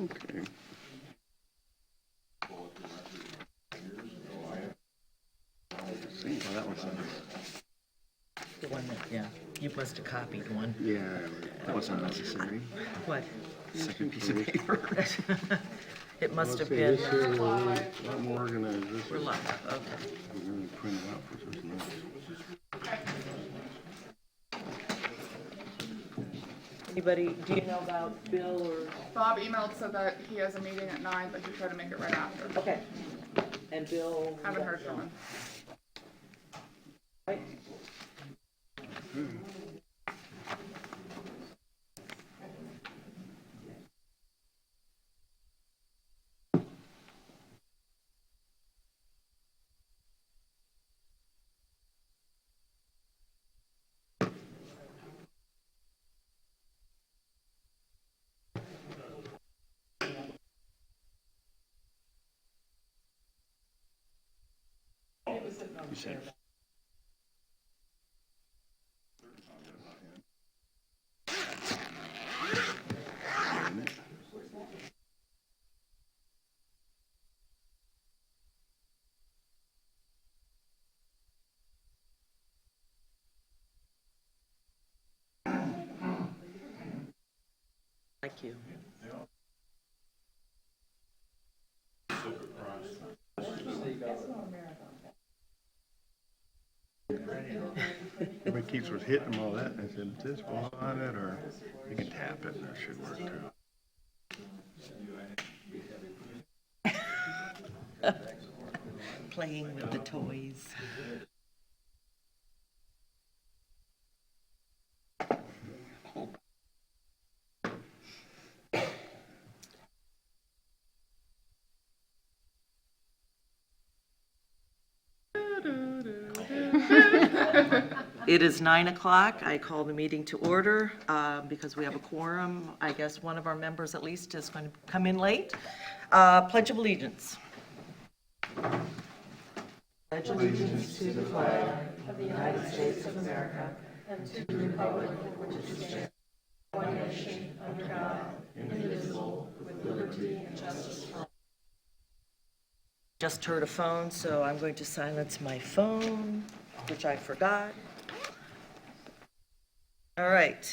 Okay. See, well, that was The one that, yeah, you must have copied one. yeah, that wasn't necessary. What? Second piece of paper. It must have Say been, this here, we're a lot more organized. This we're is, live, okay. we're really printed out for such notes. Anybody, do you know about Bill or? Bob emailed said that he has a meeting at 9, but he tried to make it right after. Okay. And Bill? Haven't heard from him. Right. You said Thank you. Everybody keeps hitting them all that, and I said, this ball on it, or you can tap it, and that should work too. Playing with the toys. It is 9 o'clock. I call the meeting to order because we have a quorum. I guess one of our members at least is going to come in late. Pledge of Allegiance. Pledge allegiance to the flag of the United States of America and to the republic for which it stands, one nation, under God, indivisible, with liberty and justice for all. Just heard a phone, so I'm going to silence my phone, which I forgot. All right.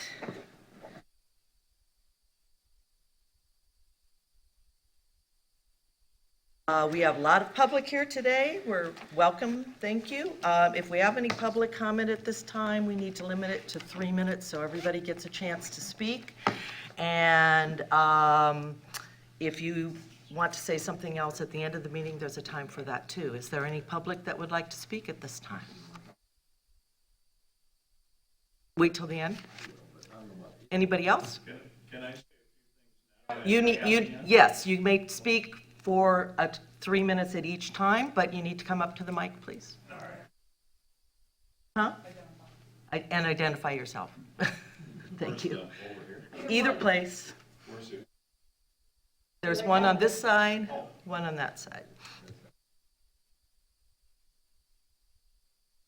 We have a lot of public here today. We're welcome, thank you. If we have any public comment at this time, we need to limit it to 3 minutes so everybody gets a chance to speak. And if you want to say something else at the end of the meeting, there's a time for that too. Is there any public that would like to speak at this time? Wait till the end? Anybody else? Can I say a few things now? You need, yes, you may speak for 3 minutes at each time, but you need to come up to the mic, please. All right. Huh? And identify yourself. Thank you. Over here. Either place. Where's it? There's one on this side, one on that side.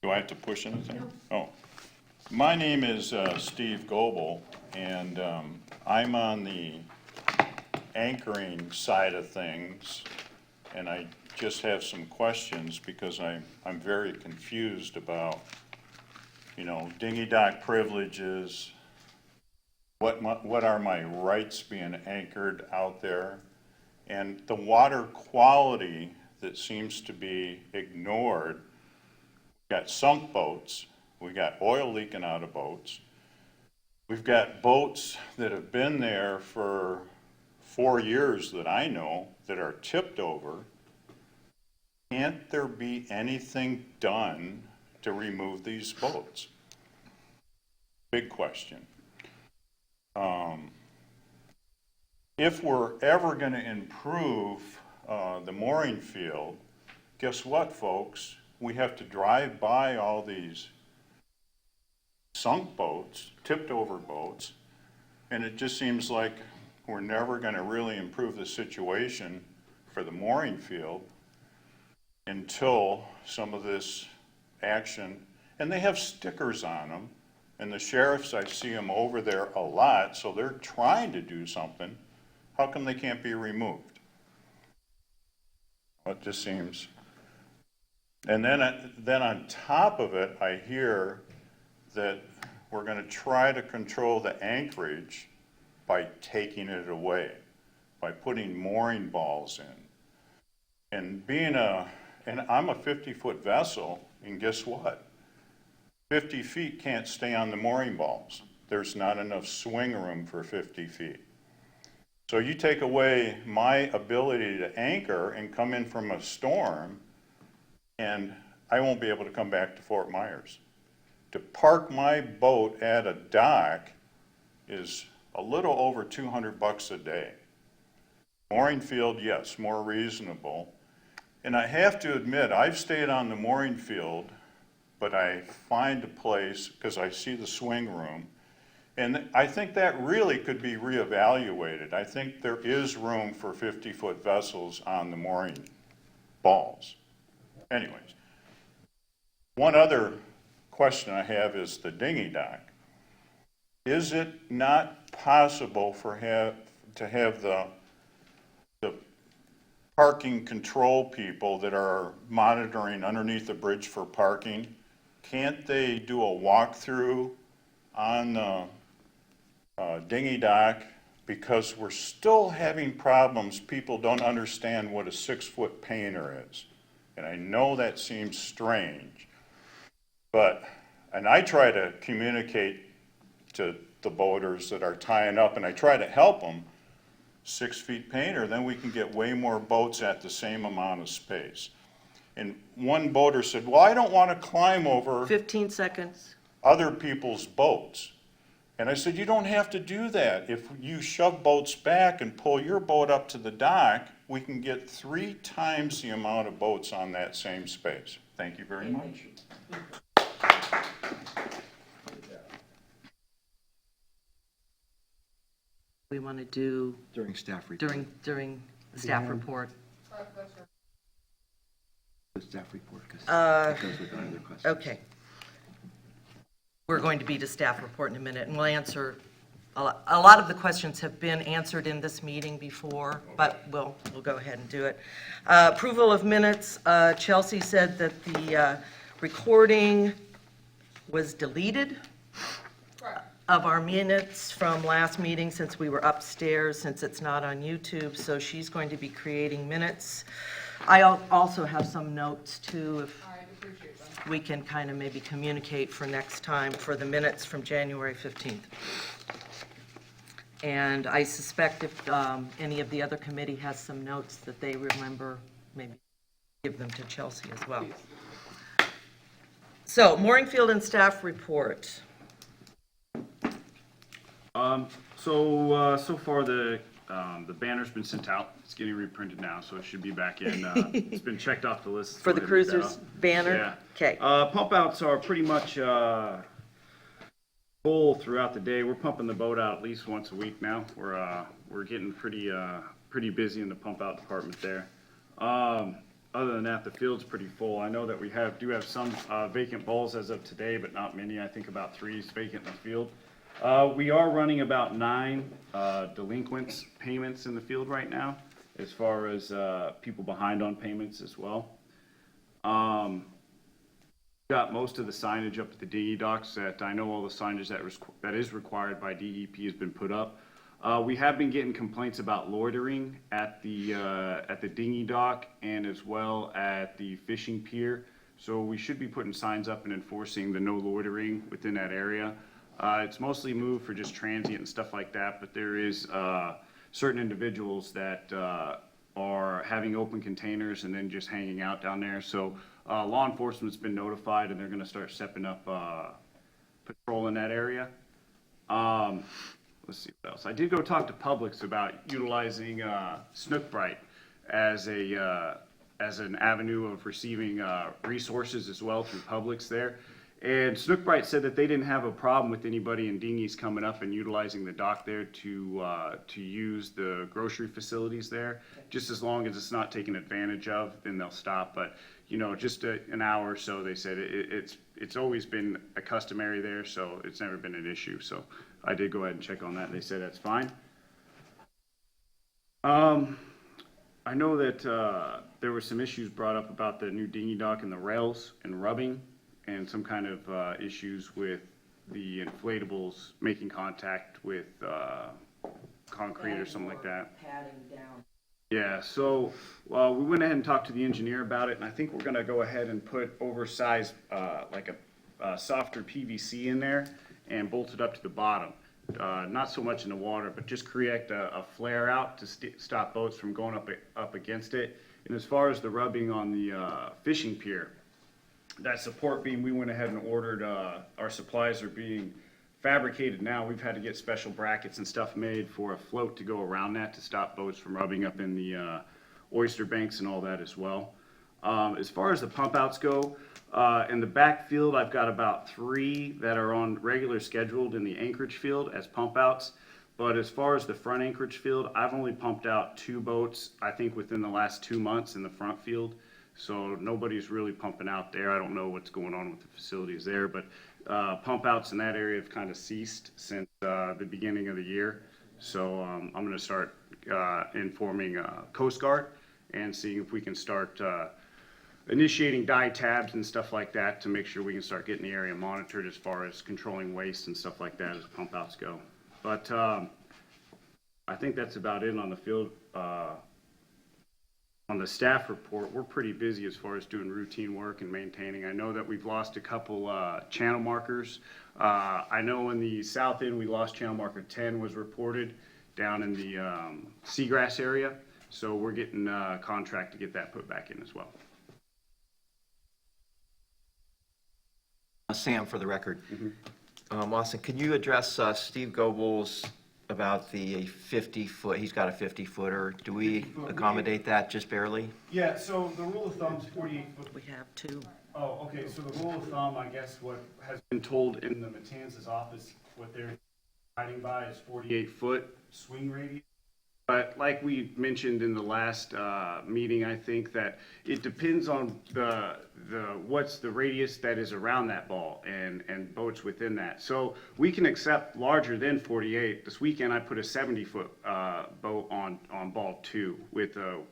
Do I have to push anything? Oh. My name is Steve Goebel, and I'm on the anchoring side of things, and I just have some questions because I'm very confused about, dinghy dock privileges, what are my rights being anchored out there, and the water quality that seems to be ignored. We've got sunk boats, we got oil leaking out of boats, we've got boats that have been there for 4 years that I know that are tipped over. Can't there be anything done to remove these boats? Big question. If we're ever going to improve the mooring field, guess what, folks? We have to drive by all these sunk boats, tipped over boats, and it just seems like we're never going to really improve the situation for the mooring field until some of this action, and they have stickers on them, and the sheriffs, I see them over there a lot, so they're trying to do something. How come they can't be removed? Well, it just seems. And then on top of it, I hear that we're going to try to control the anchorage by taking it away, by putting mooring balls in. And and I'm a 50-foot vessel, and guess what? 50 feet can't stay on the mooring balls. There's not enough swing room for 50 feet. So you take away my ability to anchor and come in from a storm, and I won't be able to come back to Fort Myers. To park my boat at a dock is a little over $200 a day. Mooring field, yes, more reasonable. And I have to admit, I've stayed on the mooring field, but I find a place, because I see the swing room, and I think that really could be reevaluated. I think there is room for 50-foot vessels on the mooring balls. Anyways, one other question I have is the dinghy dock. Is it not possible to have the parking control people that are monitoring underneath the bridge for parking? Can't they do a walkthrough on the dinghy dock? Because we're still having problems. People don't understand what a 6-foot painter is. And I know that seems strange, and I try to communicate to the boaters that are tying up, and I try to help them. 6-foot painter, then we can get way more boats at the same amount of space. And one boater said, well, I don't want to climb over 15 seconds. other people's boats. And I said, you don't have to do that. If you shove boats back and pull your boat up to the dock, we can get 3 times the amount of boats on that same space. Thank you very much. We want to do During staff report. during the staff report. The staff report, because that goes with our other questions. Okay. We're going to be to staff report in a minute, and we'll answer, a lot of the questions have been answered in this meeting before, but we'll go ahead and do it. Approval of minutes, Chelsea said that the recording was deleted of our minutes from last meeting since we were upstairs, since it's not on YouTube, so she's going to be creating minutes. I also have some notes too, if I appreciate that. we can kind of maybe communicate for next time for the minutes from January 15th. And I suspect if any of the other committee has some notes that they remember, maybe give them to Chelsea as well. So, mooring field and staff report. So far the banner's been sent out. It's getting reprinted now, so it should be back in. It's been checked off the list. For the cruisers banner? Yeah. Okay. Pump outs are pretty much full throughout the day. We're pumping the boat out at least once a week now. We're getting pretty busy in the pump out department there. Other than that, the field's pretty full. I know that we do have some vacant bowls as of today, but not many. I think about 3 is vacant in the field. We are running about 9 delinquents payments in the field right now, as far as people behind on payments as well. Got most of the signage up at the dinghy docks. That I know all the signage that is required by DEP has been put up. We have been getting complaints about loitering at the dinghy dock and as well at the fishing pier. So we should be putting signs up and enforcing the no loitering within that area. It's mostly moved for just transient and stuff like that, but there is certain individuals that are having open containers and then just hanging out down there. So law enforcement's been notified and they're going to start stepping up patrol in that area. Let's see what else. I did go talk to Publix about utilizing Snook Bright as an avenue of receiving resources as well through Publix there. And Snook Bright said that they didn't have a problem with anybody in dinghies coming up and utilizing the dock there to use the grocery facilities there. Just as long as it's not taken advantage of, then they'll stop. But you know, just an hour or so, they said it's always been a customary there, so it's never been an issue. So I did go ahead and check on that. They said that's fine. I know that there were some issues brought up about the new dinghy dock and the rails and rubbing, and some kind of issues with the inflatables making contact with concrete or something like that. Padding down. Yeah, so we went ahead and talked to the engineer about it, and I think we're gonna go ahead and put oversized, like a softer PVC in there and bolt it up to the bottom. Not so much in the water, but just create a flare out to stop boats from going up against it. And as far as the rubbing on the fishing pier, that support beam, we went ahead and ordered, our supplies are being fabricated now. We've had to get special brackets and stuff made for a float to go around that to stop boats from rubbing up in the oyster banks and all that as well. As far as the pump outs go, in the backfield, I've got about 3 that are on regular scheduled in the Anchorage field as pump outs. But as far as the front Anchorage field, I've only pumped out 2 boats, I think within the last 2 months in the front field. So nobody's really pumping out there. I don't know what's going on with the facilities there, but pump outs in that area have kind of ceased since the beginning of the year. So I'm going to start informing Coast Guard and seeing if we can start initiating dye tabs and stuff like that to make sure we can start getting the area monitored as far as controlling waste and stuff like that as pump outs go. But I think that's about it on the field. On the staff report, we're pretty busy as far as doing routine work and maintaining. I know that we've lost a couple channel markers. I know in the south end we lost channel marker 10 was reported down in the seagrass area. So we're getting a contract to get that put back in as well. Sam, for the record. Austin, can you address Steve Goebel's about the 50-foot, he's got a 50-footer. Do we accommodate that just barely? Yeah, so the rule of thumb is 48 foot. We have 2. Oh, okay, so the rule of thumb, I guess what has been told in the Matanzas office, what they're guiding by is 48-foot swing radius. But like we mentioned in the last meeting, I think that it depends on what's the radius that is around that ball and boats within that. So we can accept larger than 48. This weekend I put a 70-foot boat on ball 2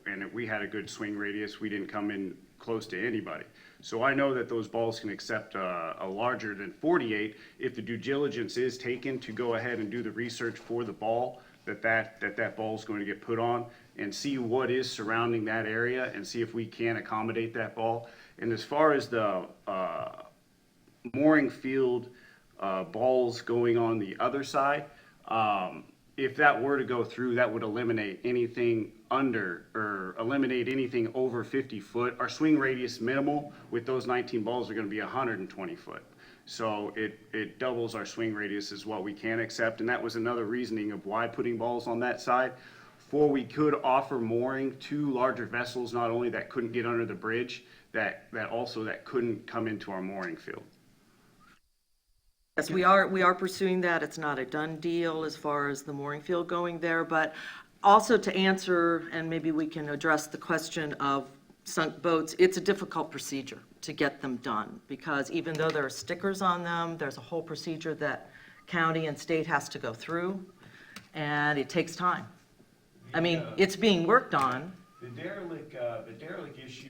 and we had a good swing radius. We didn't come in close to anybody. So I know that those balls can accept a larger than 48 if the due diligence is taken to go ahead and do the research for the ball that ball is going to get put on and see what is surrounding that area and see if we can accommodate that ball. And as far as the mooring field balls going on the other side, if that were to go through, that would eliminate anything eliminate anything over 50 foot. Our swing radius minimal with those 19 balls are going to be 120 foot. So it doubles our swing radius is what we can accept. And that was another reasoning of why putting balls on that side. For we could offer mooring to larger vessels, not only that couldn't get under the bridge, that couldn't come into our mooring field. Yes, we are pursuing that. It's not a done deal as far as the mooring field going there, but also to answer, and maybe we can address the question of sunk boats, it's a difficult procedure to get them done, because even though there are stickers on them, there's a whole procedure that county and state has to go through, and it takes time. I mean, it's being worked on. The derelict issue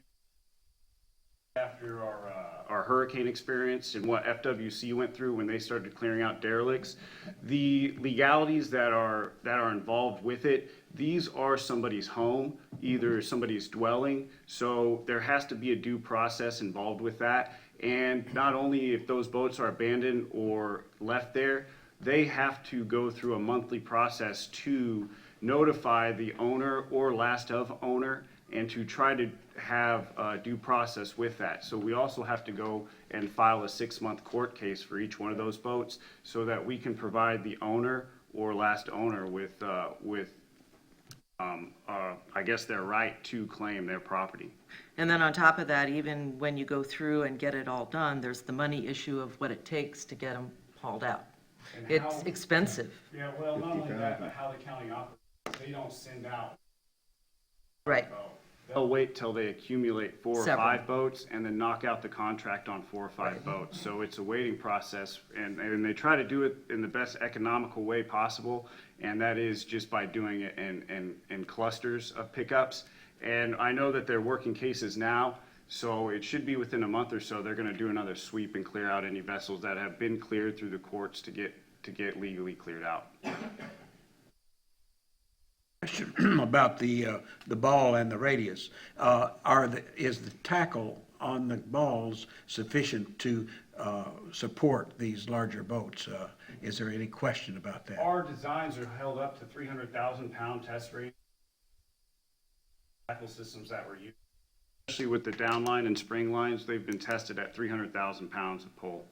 after our hurricane experience and what FWC went through when they started clearing out derelicts, the legalities that are involved with it, these are somebody's home, either somebody's dwelling, so there has to be a due process involved with that. And not only if those boats are abandoned or left there, they have to go through a monthly process to notify the owner or last of owner and to try to have a due process with that. So we also have to go and file a 6-month court case for each one of those boats so that we can provide the owner or last owner with I guess their right to claim their property. And then on top of that, even when you go through and get it all done, there's the money issue of what it takes to get them hauled out. And It's expensive. Yeah, well, not only that, but how the county operates. They don't send out. Right. they'll wait till they accumulate 4 or Several. 5 boats and then knock out the contract on 4 or 5 boats. So it's a waiting process, and they try to do it in the best economical way possible, and that is just by doing it in clusters of pickups. And I know that they're working cases now, so it should be within a month or so, they're gonna do another sweep and clear out any vessels that have been cleared through the courts to get legally cleared out. Question about the ball and the radius. Is the tackle on the balls sufficient to support these larger boats? Is there any question about that? Our designs are held up to 300,000 pound test rate. Tackle systems that were used, especially with the downline and spring lines, they've been tested at 300,000 pounds of pull.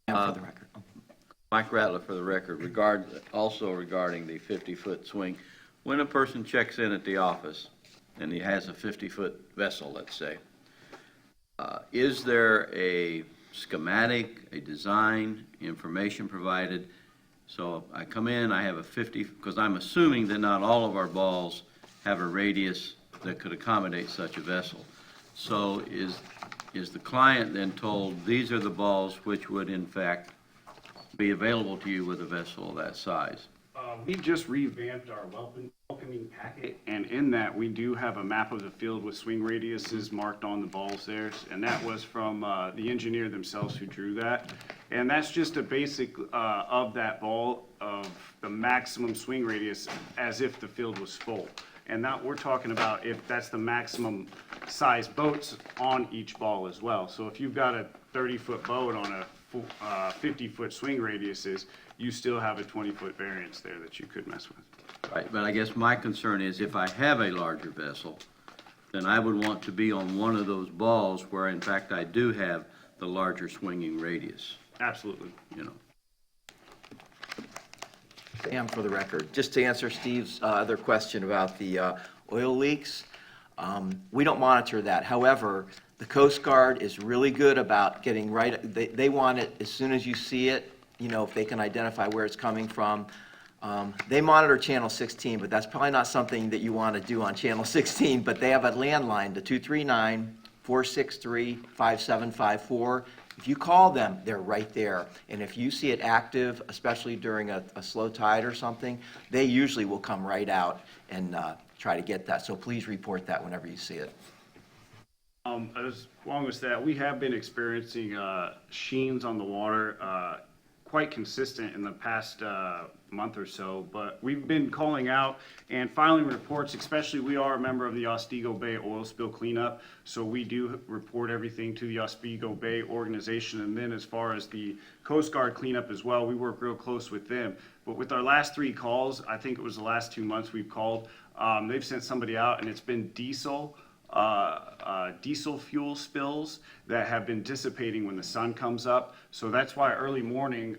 And for the record. Mike Rattler for the record, also regarding the 50-foot swing. When a person checks in at the office and he has a 50-foot vessel, let's say, is there a schematic, a design, information provided? So I come in, I have a 50, because I'm assuming that not all of our balls have a radius that could accommodate such a vessel. So is the client then told, these are the balls which would in fact be available to you with a vessel of that size? We just revamped our welcoming packet, and in that, we do have a map of the field with swing radiuses marked on the balls there, and that was from the engineer themselves who drew that. And that's just a basic of that ball of the maximum swing radius as if the field was full. And that we're talking about if that's the maximum size boats on each ball as well. So if you've got a 30-foot boat on a 50-foot swing radiuses, you still have a 20-foot variance there that you could mess with. Right, but I guess my concern is if I have a larger vessel, then I would want to be on one of those balls where in fact I do have the larger swinging radius, Absolutely. you know. Sam, for the record, just to answer Steve's other question about the oil leaks, we don't monitor that. However, the Coast Guard is really good about getting right, they want it as soon as you see it, you know, if they can identify where it's coming from. They monitor Channel 16, but that's probably not something that you want to do on Channel 16, but they have a landline, the 239-463-5754. If you call them, they're right there. And if you see it active, especially during a slow tide or something, they usually will come right out and try to get that. So please report that whenever you see it. As long as that, we have been experiencing sheens on the water, quite consistent in the past month or so, but we've been calling out and filing reports, especially we are a member of the Otsego Bay Oil Spill Cleanup, so we do report everything to the Otsego Bay organization, and then as far as the Coast Guard cleanup as well, we work real close with them. But with our last 3 calls, I think it was the last 2 months we've called, they've sent somebody out and it's been diesel fuel spills that have been dissipating when the sun comes up. So that's why early morning,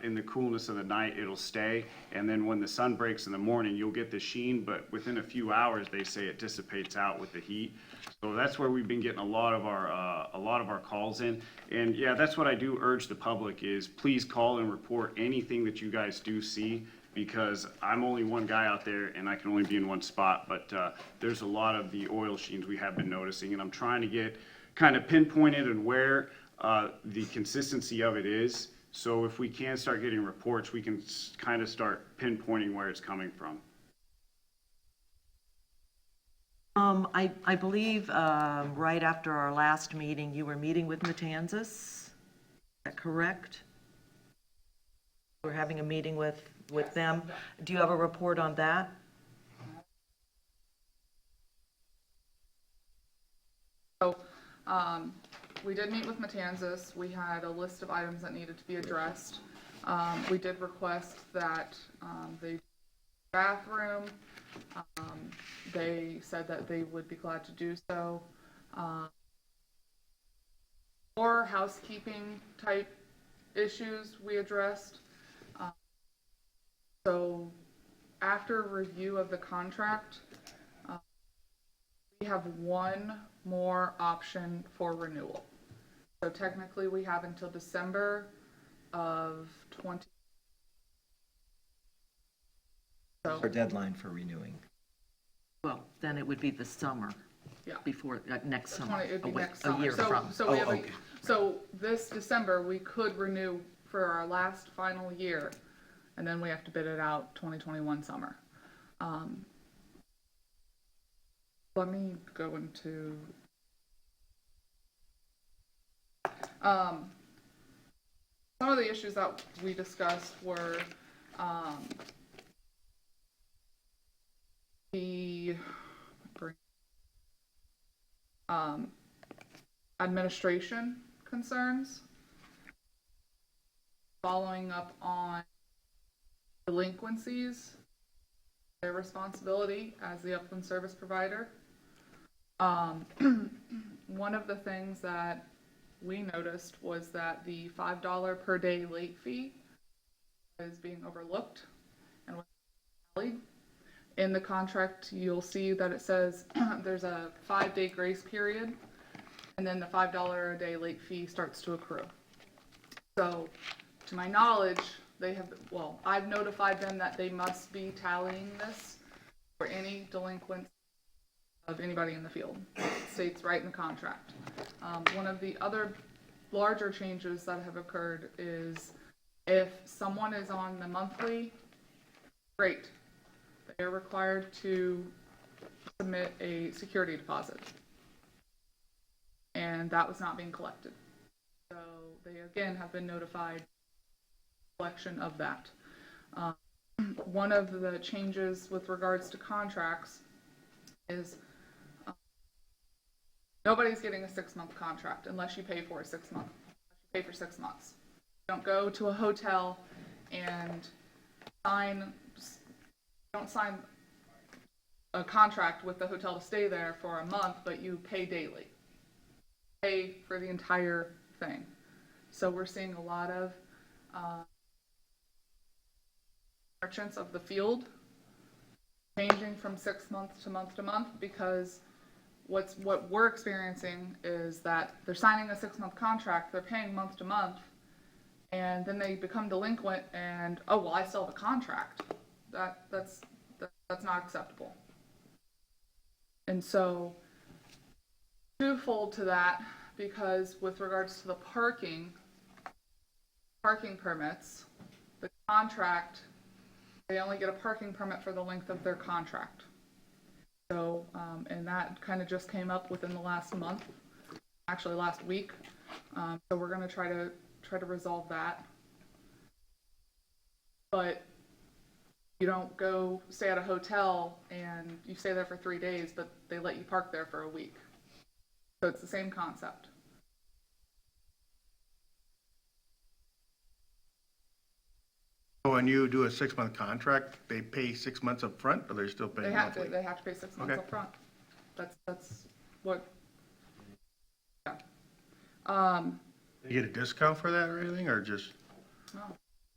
in the coolness of the night, it'll stay. And then when the sun breaks in the morning, you'll get the sheen, but within a few hours, they say it dissipates out with the heat. So that's where we've been getting a lot of our calls in. And yeah, that's what I do urge the public is please call and report anything that you guys do see, because I'm only one guy out there and I can only be in one spot, but there's a lot of the oil sheens we have been noticing, and I'm trying to get kind of pinpointed and where the consistency of it is. So if we can start getting reports, we can kind of start pinpointing where it's coming from. I believe right after our last meeting, you were meeting with Matanzas. Is that correct? We're having a meeting with them. Do you have a report on that? So, we did meet with Matanzas. We had a list of items that needed to be addressed. We did request that they bathroom. They said that they would be glad to do so. More housekeeping type issues we addressed. So after review of the contract, we have one more option for renewal. So technically we have until December of 20. Our deadline for renewing. Well, then it would be the summer. Yeah. Before, next The summer. 20 it'd be a next a summer. year So- from. So we Oh, have, okay. so this December, we could renew for our last final year, and then we have to bid it out 2021 summer. Let me go into, some of the issues that we discussed were, the, administration concerns, following up on delinquencies, their responsibility as the upland service provider. One of the things that we noticed was that the $5 per day late fee is being overlooked and was tallied. In the contract, you'll see that it says there's a 5-day grace period, and then the $5 a day late fee starts to accrue. So, to my knowledge, they have, well, I've notified them that they must be tallying this for any delinquent of anybody in the field. It states right in the contract. One of the other larger changes that have occurred is if someone is on the monthly, great. They are required to submit a security deposit. And that was not being collected. So they again have been notified collection of that. One of the changes with regards to contracts is nobody's getting a 6-month contract unless you pay for a 6 month. You pay for 6 months. You don't go to a hotel and don't sign a contract with the hotel to stay there for a month, but you pay daily. Pay for the entire thing. So we're seeing a lot of merchants of the field changing from 6 months to month because what we're experiencing is that they're signing a 6-month contract, they're paying month to month, and then they become delinquent and, oh, well, I still have a contract. That's not acceptable. And so, twofold to that, because with regards to the parking permits, the contract, they only get a parking permit for the length of their contract. So, and that kind of just came up within the last month, actually last week. So we're going to try to resolve that. But you don't go stay at a hotel and you stay there for 3 days, but they let you park there for a week. So it's the same concept. When you do a 6-month contract, they pay 6 months up front, or they're still They paying have to monthly? pay 6 months Okay. up front. That's what. Yeah. You get a discount for that or anything, or just? No,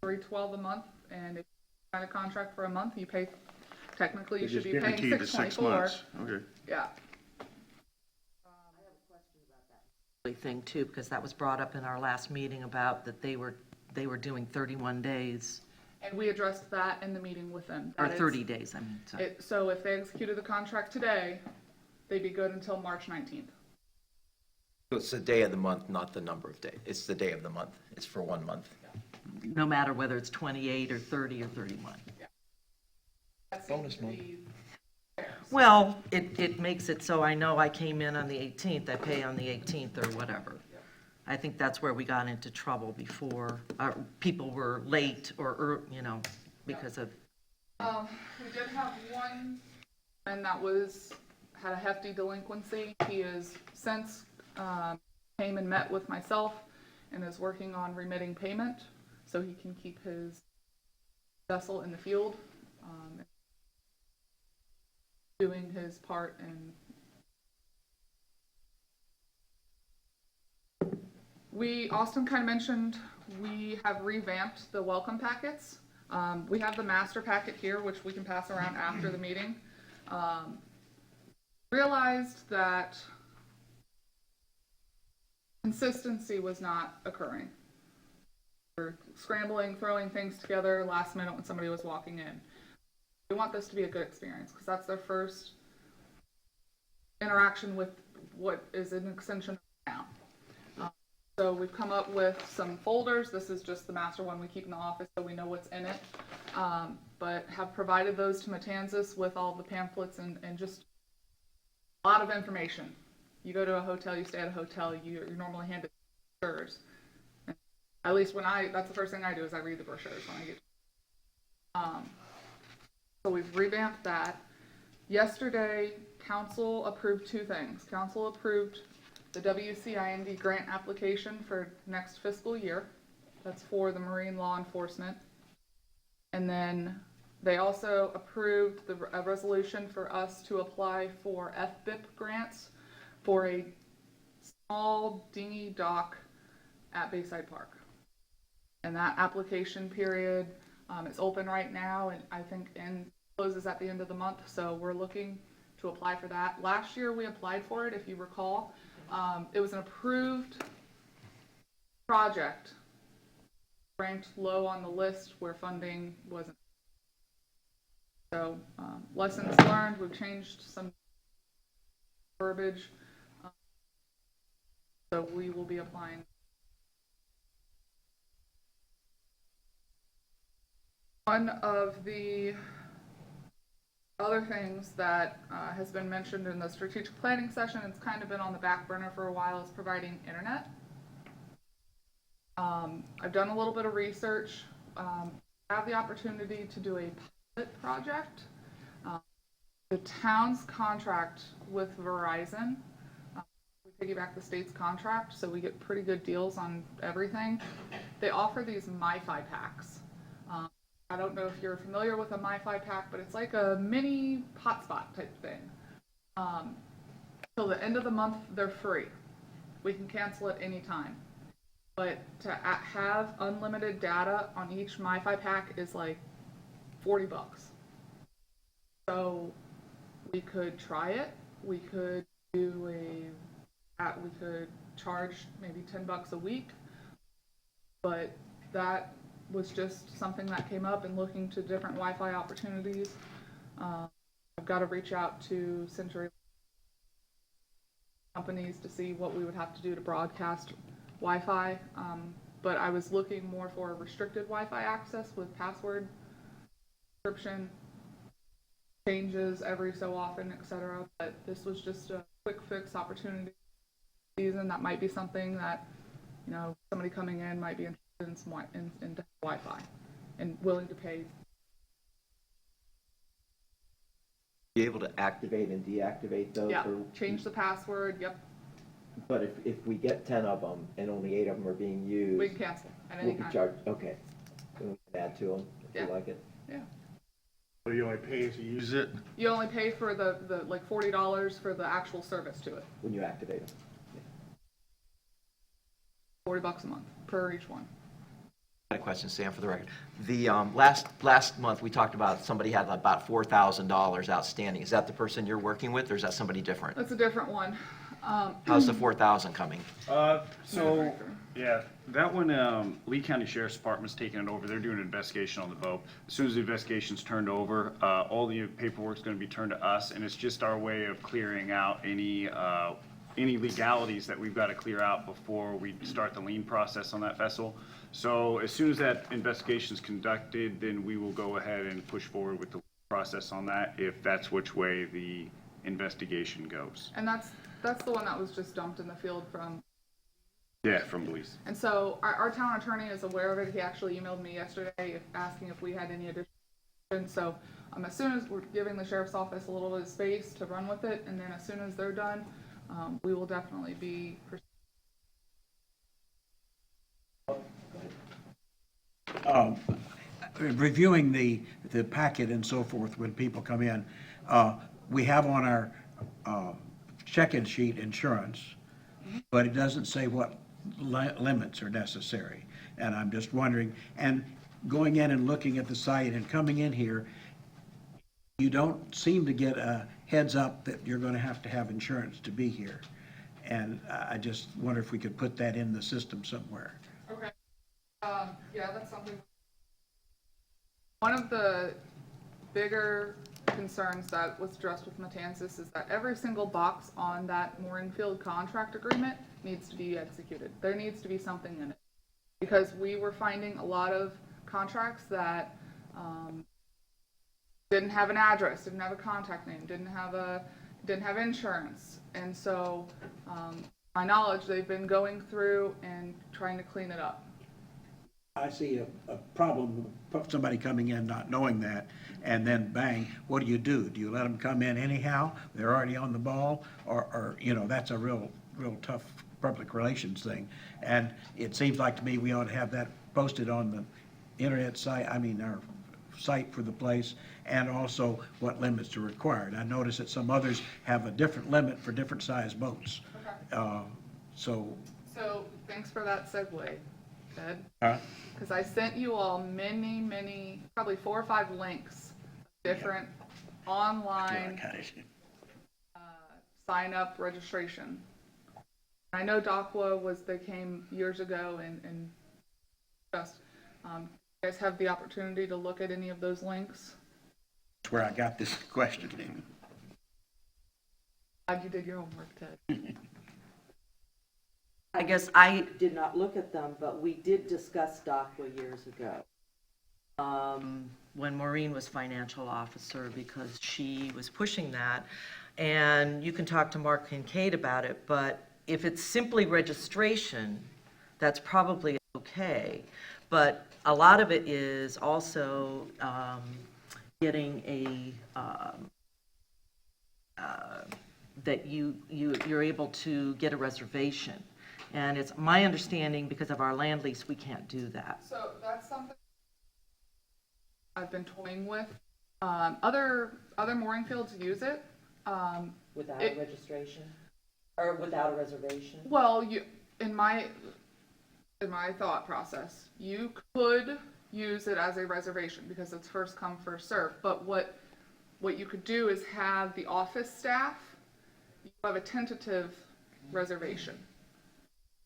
$312 a month, and if you sign a contract for a month, you pay. Technically, you They should just be paying guarantee you the 6 $624. months? Okay. Yeah. Thing too, because that was brought up in our last meeting about that they were doing 31 days, And we addressed that in the meeting with them. or That is- 30 days, I mean, sorry. So if they executed the contract today, they'd be good until March 19th. So it's the day of the month, not the number of days. It's the day of the month. It's for 1 month. No matter whether it's 28 or 30 or 31. That seems to be fair. Well, it makes it so I know I came in on the 18th, I pay on the 18th or whatever. I think that's where we got into trouble before, people were late or, because of, We did have one, and that had a hefty delinquency. He has since came and met with myself and is working on remitting payment so he can keep his vessel in the field, doing his part in. Austin kind of mentioned, we have revamped the welcome packets. We have the master packet here, which we can pass around after the meeting. Realized that consistency was not occurring. We're scrambling, throwing things together last minute when somebody was walking in. We want this to be a good experience because that's their first interaction with what is an extension of town. So we've come up with some folders. This is just the master one we keep in the office so we know what's in it. But have provided those to Matanzas with all the pamphlets and just a lot of information. You go to a hotel, you stay at a hotel, you're normally handed brochures. At least that's the first thing I do is I read the brochures when I get. So we've revamped that. Yesterday, council approved two things. Council approved the WCIND grant application for next fiscal year. That's for the marine law enforcement. And then they also approved a resolution for us to apply for FBIP grants for a small dinghy dock at Bayside Park. And that application period is open right now, and I think closes at the end of the month. So we're looking to apply for that. Last year we applied for it, if you recall. It was an approved project, ranked low on the list where funding wasn't. So lessons learned, we've changed some verbiage. So we will be applying. One of the other things that has been mentioned in the strategic planning session, it's kind of been on the back burner for a while, is providing internet. I've done a little bit of research. I have the opportunity to do a pilot project. The town's contract with Verizon, we piggyback the state's contract, so we get pretty good deals on everything. They offer these MiFi packs. I don't know if you're familiar with a MiFi pack, but it's like a mini hotspot type thing. Till the end of the month, they're free. We can cancel at any time. But to have unlimited data on each MiFi pack is like $40. So we could try it. We could we could charge maybe $10 a week. But that was just something that came up in looking to different Wi-Fi opportunities. I've got to reach out to Century companies to see what we would have to do to broadcast Wi-Fi. But I was looking more for restricted Wi-Fi access with password encryption, changes every so often, etc. But this was just a quick fix opportunity season. That might be something that, you know, somebody coming in might be interested in Wi-Fi and willing to pay. Be able to activate and deactivate those? Yeah, change the password, yep. But if we get 10 of them and only 8 of them are being used, We can cancel at any we'll be time. charged, okay. Then we can add to them if Yeah. we like it. Yeah. So you only pay to use it? You only pay for the like $40 for the actual service to it. When you activate them. $40 a month per each one. I had a question, Sam, for the record. The last month, we talked about somebody had about $4,000 outstanding. Is that the person you're working with, or is that somebody different? That's a different one. How's the $4,000 coming? So, yeah, that one, Lee County Sheriff's Department's taking it over. They're doing an investigation on the boat. As soon as the investigation's turned over, all the paperwork's gonna be turned to us, and it's just our way of clearing out any legalities that we've got to clear out before we start the lien process on that vessel. So as soon as that investigation's conducted, then we will go ahead and push forward with the process on that, if that's which way the investigation goes. And that's the one that was just dumped in the field from. Yeah, from Belize. And so our town attorney is aware of it. He actually emailed me yesterday asking if we had any additional questions. So as soon as we're giving the sheriff's office a little bit of space to run with it, and then as soon as they're done, we will definitely be. Reviewing the packet and so forth when people come in, we have on our check-in sheet insurance, but it doesn't say what limits are necessary. And I'm just wondering, and going in and looking at the site and coming in here, you don't seem to get a heads up that you're going to have insurance to be here. And I just wonder if we could put that in the system somewhere. Okay. Yeah, that's something. One of the bigger concerns that was addressed with Matanzas is that every single box on that mooring field contract agreement needs to be executed. There needs to be something in it. Because we were finding a lot of contracts that didn't have an address, didn't have a contact name, didn't have insurance. And so, my knowledge, they've been going through and trying to clean it up. I see a problem with somebody coming in not knowing that, and then bang, what do? Do you let them come in anyhow? They're already on the ball, or that's a real tough public relations thing. And it seems like to me we ought to have that posted on the internet site, our site for the place, and also what limits are required. I notice that some others have a different limit for different size boats. Okay. So, Thanks for that segue, Ted. uh, Because I sent you all many, probably 4 or 5 links, different online sign up registration. I know DACWA they came years ago and just, you guys have the opportunity to look at any of those links? that's where I got this question. Glad you did your homework, Ted. I guess I did not look at them, but we did discuss DACWA years ago. When Maureen was financial officer, because she was pushing that. And you can talk to Mark Kincaid about it, but if it's simply registration, that's probably okay. But a lot of it is also getting that you're able to get a reservation. And it's my understanding, because of our land lease, we can't do that. So that's something I've been toying with. Other mooring fields use it. Without a registration? Or without a reservation? Well, in my thought process, you could use it as a reservation because it's first come, first serve. But what you could do is have the office staff, you have a tentative reservation.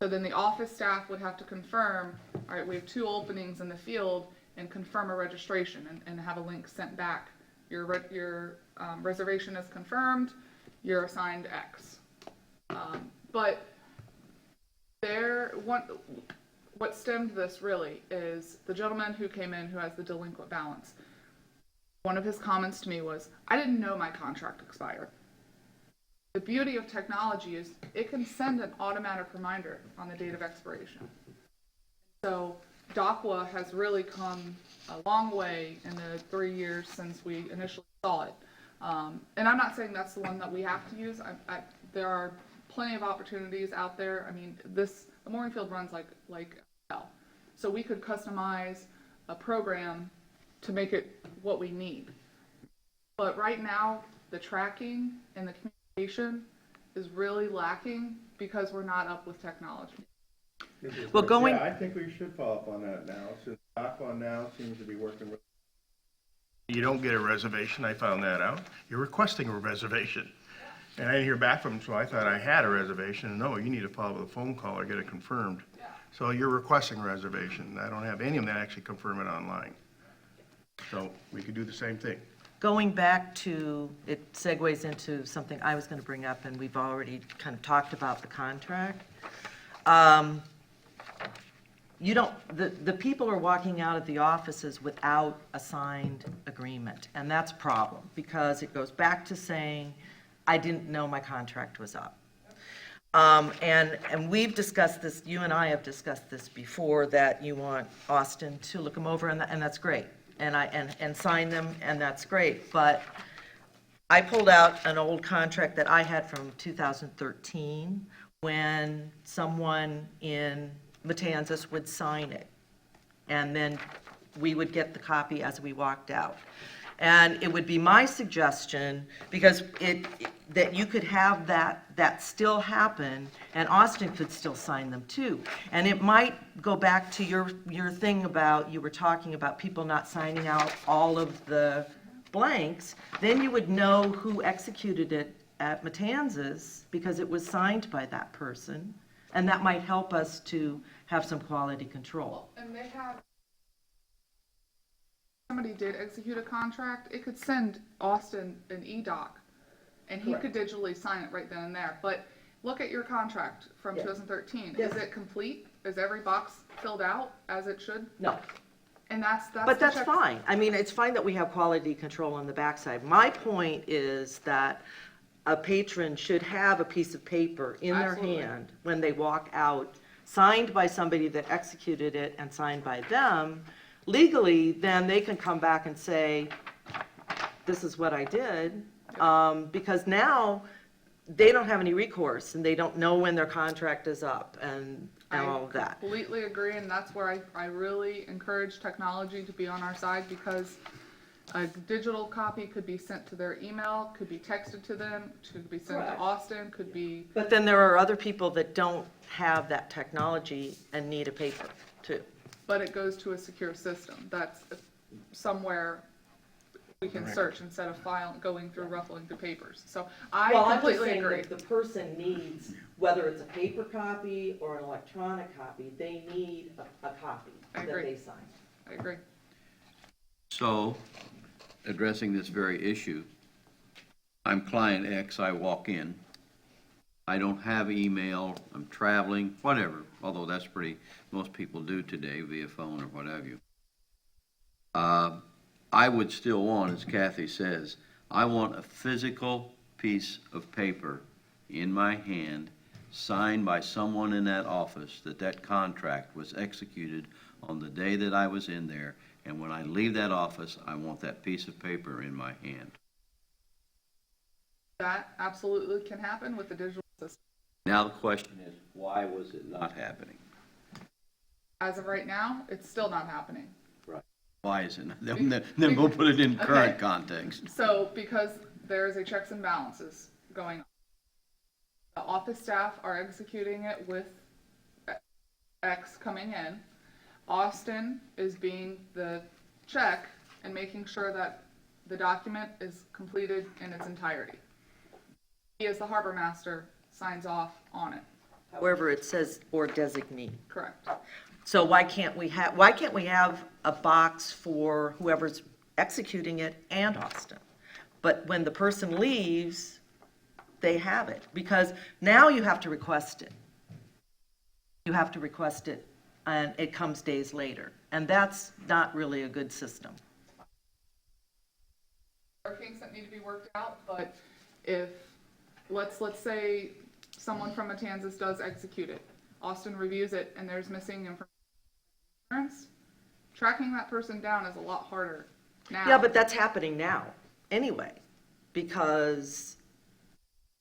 So then the office staff would have to confirm, all right, we have 2 openings in the field, and confirm a registration and have a link sent back. Your reservation is confirmed, you're assigned X. But what stemmed this really is the gentleman who came in who has the delinquent balance. One of his comments to me was, I didn't know my contract expired. The beauty of technology is it can send an automatic reminder on the date of expiration. So DACWA has really come a long way in the 3 years since we initially saw it. And I'm not saying that's the one that we have to use. There are plenty of opportunities out there. I mean, the mooring field runs like hell. So we could customize a program to make it what we need. But right now, the tracking and the communication is really lacking because we're not up with technology. Well, going- Yeah, I think we should follow up on that now, since DACWA now seems to be working with. You don't get a reservation, I found that out. You're requesting a reservation. And I didn't hear back from them, so I thought I had a reservation. No, you need to follow with a phone call or get it confirmed. So you're requesting a reservation. I don't have any of them that actually confirm it online. So we could do the same thing. Going back to, it segues into something I was going to bring up, and we've already kind of talked about the contract. The people are walking out of the offices without a signed agreement, and that's a problem, because it goes back to saying, I didn't know my contract was up. And we've discussed this, you and I have discussed this before, that you want Austin to look them over, and that's great. And sign them, and that's great. But I pulled out an old contract that I had from 2013 when someone in Matanzas would sign it. And then we would get the copy as we walked out. And it would be my suggestion, because that you could have that still happen, and Austin could still sign them too. And it might go back to your thing about, you were talking about people not signing out all of the blanks. Then you would know who executed it at Matanzas, because it was signed by that person. And that might help us to have some quality control. And they have, some somebody did execute a contract, it could send Austin an e-doc, and he could digitally sign it right then and there. But look at your contract from 2013. Yes. Is it complete? Is every box filled out as it should? No. And that's But the that's check- fine. I mean, it's fine that we have quality control on the backside. My point is that a patron should have a piece of paper in their Absolutely. hand when they walk out, signed by somebody that executed it and signed by them. Legally, then they can come back and say, this is what I did. Because now, they don't have any recourse, and they don't know when their contract is up and all of I that. completely agree, and that's where I really encourage technology to be on our side, because a digital copy could be sent to their email, could be texted to them, could be sent to Correct. Austin, could be, But then there are other people that don't have that technology and need a paper, too. but it goes to a secure system. That's somewhere we can search instead of going through, ruffling through papers. So I completely agree. The person needs, whether it's a paper copy or an electronic copy, they need a copy I that agree. they sign. I agree. So, addressing this very issue, I'm client X, I walk in, I don't have email, I'm traveling, whatever, although that's most people do today via phone or what have you. I would still want, as Kathy says, I want a physical piece of paper in my hand, signed by someone in that office, that contract was executed on the day that I was in there, and when I leave that office, I want that piece of paper in my hand. That absolutely can happen with the digital system. Now the question is, why was it not happening? As of right now, it's still not happening. Why is it not? Then we'll put it in current Okay. context. So, because there is a checks and balances going on. The office staff are executing it with X coming in. Austin is being the check and making sure that the document is completed in its entirety. He, as the harbor master, signs off on it. However, it says or designee. Correct. So why can't we have a box for whoever's executing it and Austin? But when the person leaves, they have it, because now you have to request it. You have to request it, and it comes days later, and that's not really a good system. There are kinks that need to be worked out, but if, let's say someone from Matanzas does execute it, Austin reviews it, and there's missing information, tracking that person down is a lot harder now. Yeah, but that's happening now, anyway, because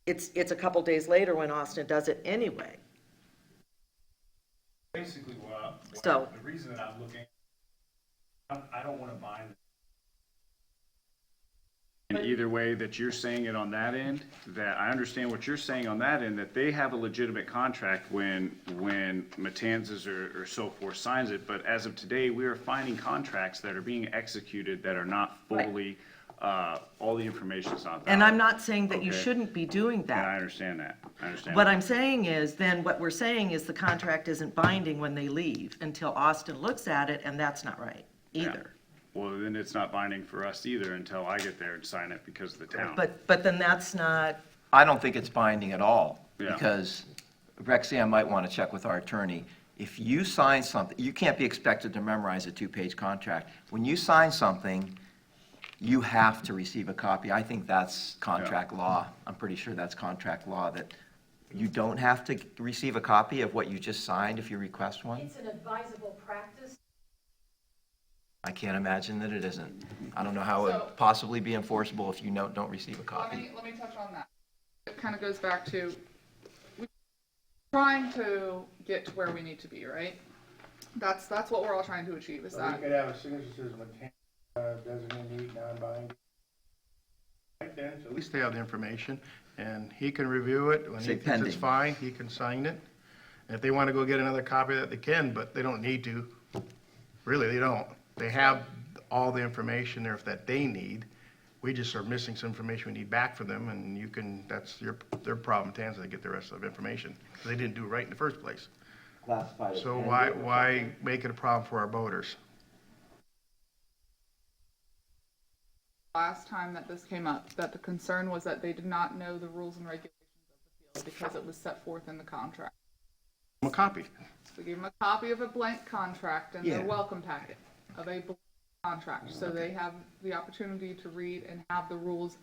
it's a couple days later when Austin does it anyway. Basically, So- the reason that I'm looking, I don't want to bind. And either way that you're saying it on that end, that I understand what you're saying on that end, that they have a legitimate contract when Matanzas or so forth signs it, but as of today, we are finding contracts that are being executed that are not fully, all the information's not valid. And I'm not saying that you Okay. shouldn't be doing And I that. understand that, What I'm saying is, then what we're saying is the contract isn't binding when they leave until Austin looks at it, and that's not right either. Well, then it's not binding for us either until I get there and sign it because of the town. But then that's not, I don't think it's binding at all, Yeah. because Rexanne might want to check with our attorney. If you sign something, you can't be expected to memorize a two-page contract. When you sign something, you have to receive a copy. I think that's contract law. I'm pretty sure that's contract law, that you don't have to receive a copy of what you just signed if you request one. It's an advisable practice. I can't imagine that it isn't. I don't know how it So- would possibly be enforceable if you don't receive a copy. Let me touch on that. It kind of goes back to trying to get to where we need to be, right? That's what we're all trying to achieve, is So we that. could have a signature that says designee, non-binding. Right then, so at least they have the information, and he can review it. When he Say thinks it's pending. fine, he can sign it. And if they want to go get another copy of that, they can, but they don't need to. Really, they don't. They have all the information there that they need. We just are missing some information we need back for them, and you can, that's their problem, Tanza, to get the rest of the information. They didn't do it right in the first place. Classified as So pending. why make it a problem for our voters? last time that this came up, that the concern was that they did not know the rules and regulations of the field because it was set forth in the contract. A copy. We gave them a copy of a blank contract and their Yeah. welcome packet of a blank contract, so they have the opportunity to read and have the rules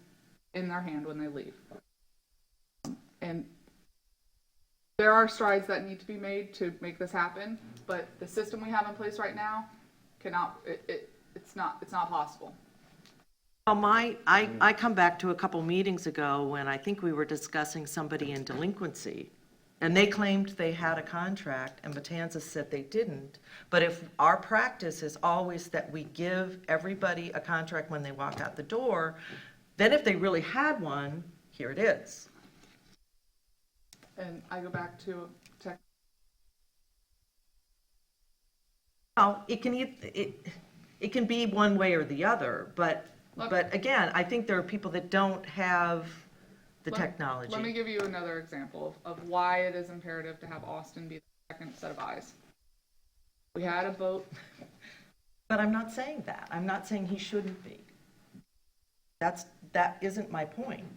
in their hand when they leave. And there are strides that need to be made to make this happen, but the system we have in place right now cannot, it's not possible. Well, I come back to a couple meetings ago when I think we were discussing somebody in delinquency, and they claimed they had a contract, and Matanzas said they didn't. But if our practice is always that we give everybody a contract when they walk out the door, then if they really had one, here it is. And I go back to tech. Well, it can be one way or the other, but again, I think there are people that don't have the technology. Let me give you another example of why it is imperative to have Austin be the second set of eyes. We had a boat. But I'm not saying that. I'm not saying he shouldn't be. That isn't my point.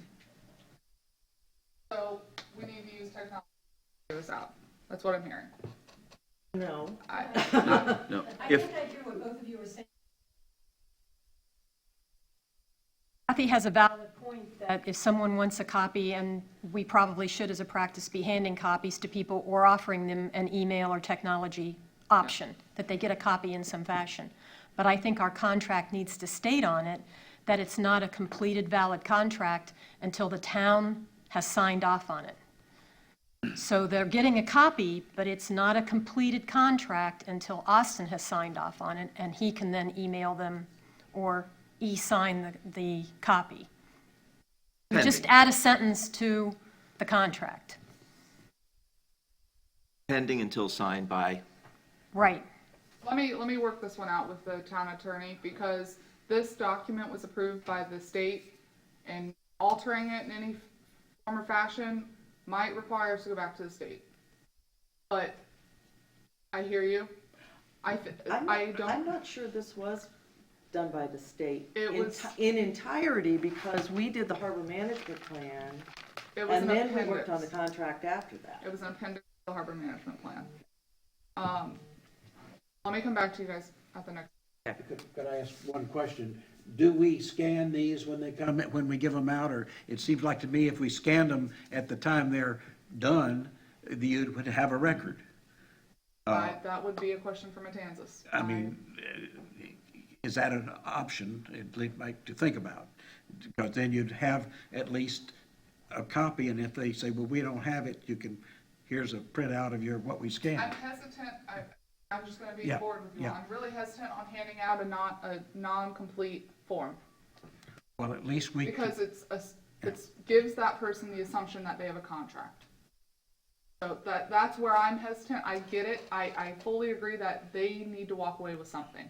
So we need to use technology to figure this out. That's what I'm hearing. No. No, I if, think I hear what both of you are saying. Kathy has a valid point that if someone wants a copy, and we probably should as a practice be handing copies to people or offering them an email or technology option, that they get a copy in some fashion. But I think our contract needs to state on it that it's not a completed valid contract until the town has signed off on it. So they're getting a copy, but it's not a completed contract until Austin has signed off on it, and he can then email them or e-sign the copy. You just add a sentence to the contract. Pending until signed by, Right. Let me work this one out with the town attorney, because this document was approved by the state, and altering it in any form or fashion might require us to go back to the state. But I hear you. I I'm don't, not sure this was done by the state It was- in entirety, because we did the harbor management plan, it was and an then we worked on the appendix. contract after that. It was an appendix to the harbor management plan. Let me come back to you guys at the next. Could I ask one question? Do we scan these when they come, when we give them out, or it seems like to me if we scanned them at the time they're done, you would have a record. That would be a question for Matanzas. I mean, is that an option, like, to think about? Because then you'd have at least a copy, and if they say, well, we don't have it, you can, here's a printout of what we I'm scanned. hesitant, I'm just gonna be Yeah, forward with you. yeah. I'm really hesitant on handing out a non-complete form, Well, at least we. because it gives that person the assumption that they have a contract. So that's where I'm hesitant. I get it. I fully agree that they need to walk away with something.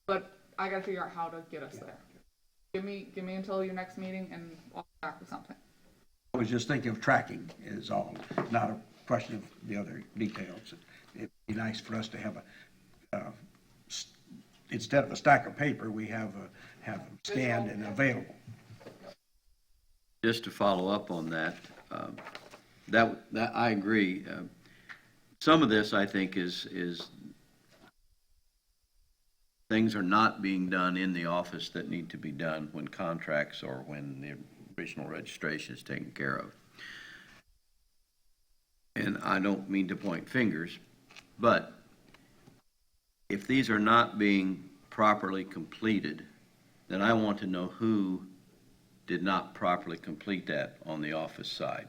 But I gotta figure out how to get us there. Give me until your next meeting and I'll come back with something. I was just thinking of tracking is all, not a question of the other details. It'd be nice for us to have instead of a stack of paper, we have them scanned and available. just to follow up on that, that I agree. Some of this, I think, is things are not being done in the office that need to be done when contracts or when the original registration is taken care of. And I don't mean to point fingers, but if these are not being properly completed, then I want to know who did not properly complete that on the office side.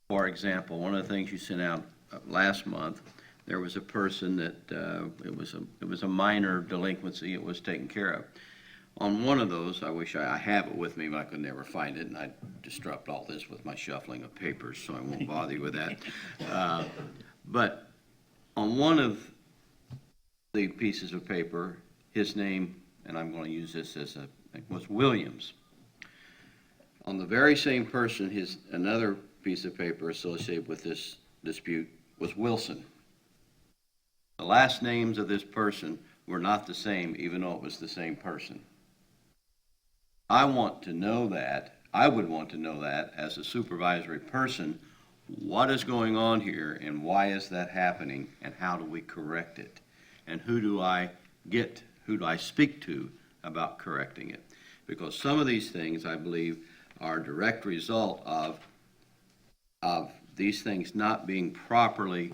For example, one of the things you sent out last month, there was a person that it was a minor delinquency. It was taken care of. On one of those, I wish I have it with me, but I could never find it, and I disrupt all this with my shuffling of papers, so I won't bother you with that. But on one of the pieces of paper, his name, and I'm going to use this as was Williams. On the very same person, another piece of paper associated with this dispute was Wilson. The last names of this person were not the same, even though it was the same person. I want to know that, I would want to know that as a supervisory person, what is going on here and why is that happening and how do we correct it? And who do I speak to about correcting it? Because some of these things, I believe, are a direct result of these things not being properly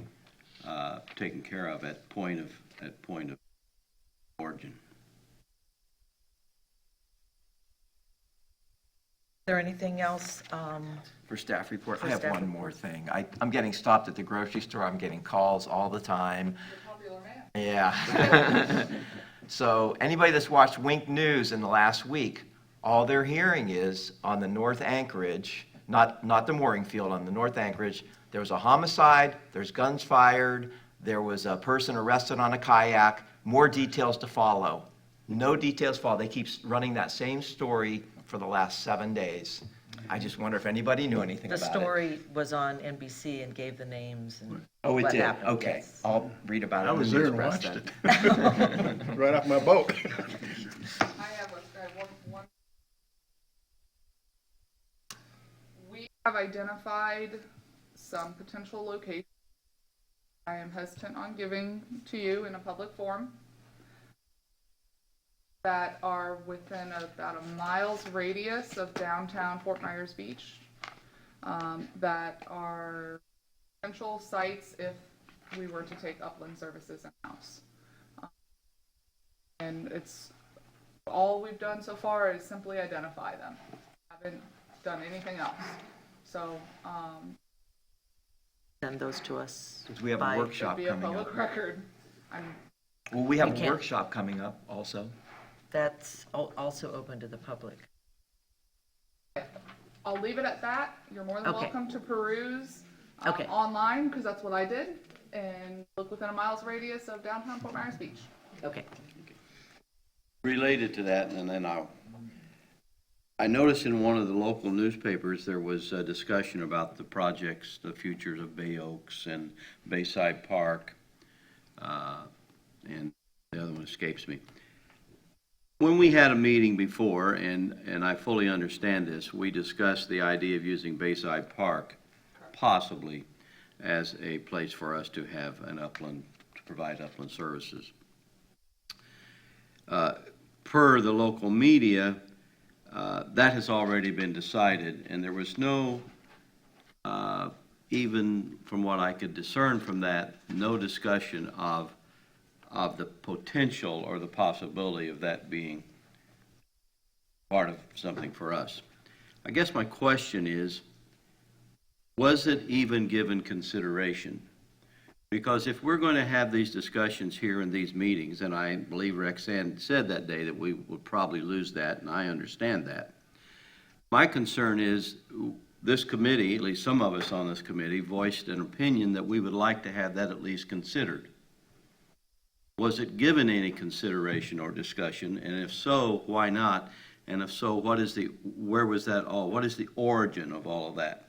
taken care of at point of origin. Is there anything else? For staff report, For I have staff one more thing. I'm getting stopped at the grocery store, I'm getting calls all the time. Popular man. Yeah. So anybody that's watched Wink News in the last week, all they're hearing is on the North Anchorage, not the mooring field, on the North Anchorage, there was a homicide, there's guns fired, there was a person arrested on a kayak, more details to follow. No details follow. They keep running that same story for the last 7 days. I just wonder if anybody knew anything The about it. story was on NBC and gave the names and Oh, it what did? happened, Okay. yes. I'll read about it I in the was there news and press watched then. it. Right off my boat. I have one. We have identified some potential locations I am hesitant on giving to you in a public forum that are within about a mile's radius of downtown Fort Myers Beach, that are potential sites if we were to take upland services in-house. And it's, all we've done so far is simply identify them. Haven't done anything else. So, Send those to us. Because we have a by- workshop be a coming up. public record. Well, we have We a can't- workshop coming up also. That's also open to the public. I'll leave it at that. You're more than Okay. welcome to peruse Okay. online, because that's what I did, and look within a mile's radius of downtown Fort Myers Beach. Okay. Related to that, and then I noticed in one of the local newspapers, there was a discussion about the projects, the futures of Bay Oaks and Bayside Park, and the other one escapes me. When we had a meeting before, and I fully understand this, we discussed the idea of using Bayside Park possibly as a place for us to have an upland, to provide upland services. Per the local media, that has already been decided, and there was no, even from what I could discern from that, no discussion of the potential or the possibility of that being part of something for us. I guess my question is, was it even given consideration? Because if we're going to have these discussions here in these meetings, and I believe Rexanne said that day that we would probably lose that, and I understand that. My concern is this committee, at least some of us on this committee, voiced an opinion that we would like to have that at least considered. Was it given any consideration or discussion? And if so, why not? And if so, where was that all? What is the origin of all of that?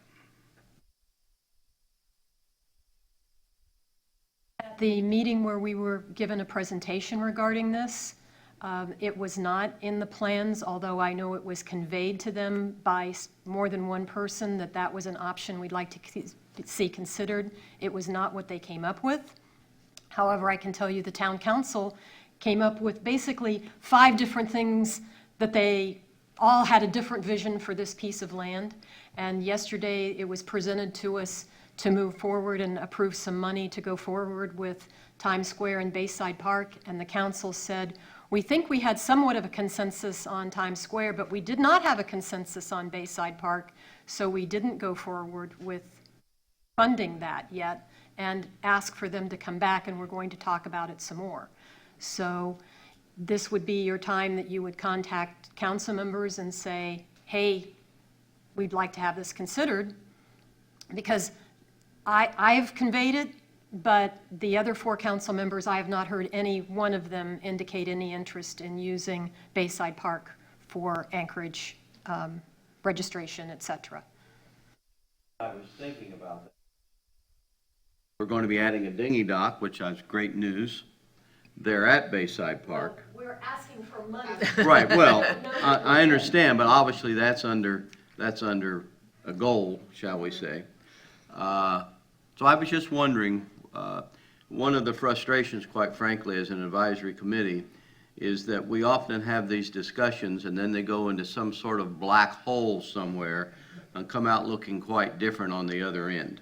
At the meeting where we were given a presentation regarding this, it was not in the plans, although I know it was conveyed to them by more than one person that that was an option we'd like to see considered. It was not what they came up with. However, I can tell you the town council came up with basically 5 different things that they all had a different vision for this piece of land. And yesterday, it was presented to us to move forward and approve some money to go forward with Times Square and Bayside Park. And the council said, we think we had somewhat of a consensus on Times Square, but we did not have a consensus on Bayside Park, so we didn't go forward with funding that yet, and ask for them to come back, and we're going to talk about it some more. So this would be your time that you would contact council members and say, hey, we'd like to have this considered, because I've conveyed it, but the other 4 council members, I have not heard any one of them indicate any interest in using Bayside Park for Anchorage registration, et cetera. I was thinking about that. We're going to be adding a dinghy dock, which is great news, there at Bayside Park. We're asking for money. Right, well, I understand, but obviously that's under a goal, shall we say. So I was just wondering, one of the frustrations, quite frankly, as an advisory committee, is that we often have these discussions and then they go into some sort of black hole somewhere and come out looking quite different on the other end.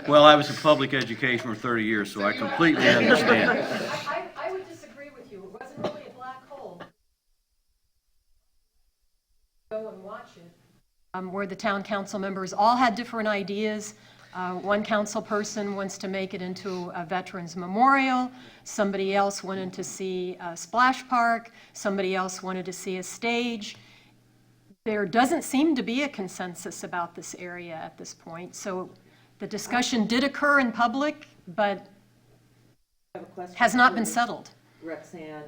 Well, I was in public education for 30 years, so I completely understand. I would disagree with you. It wasn't really a black hole. Go and watch it. Where the town council members all had different ideas. One council person wants to make it into a veterans memorial. Somebody else wanted to see a splash park. Somebody else wanted to see a stage. There doesn't seem to be a consensus about this area at this point. So the discussion did occur in public, but I have a question has not been for settled. Roxanne,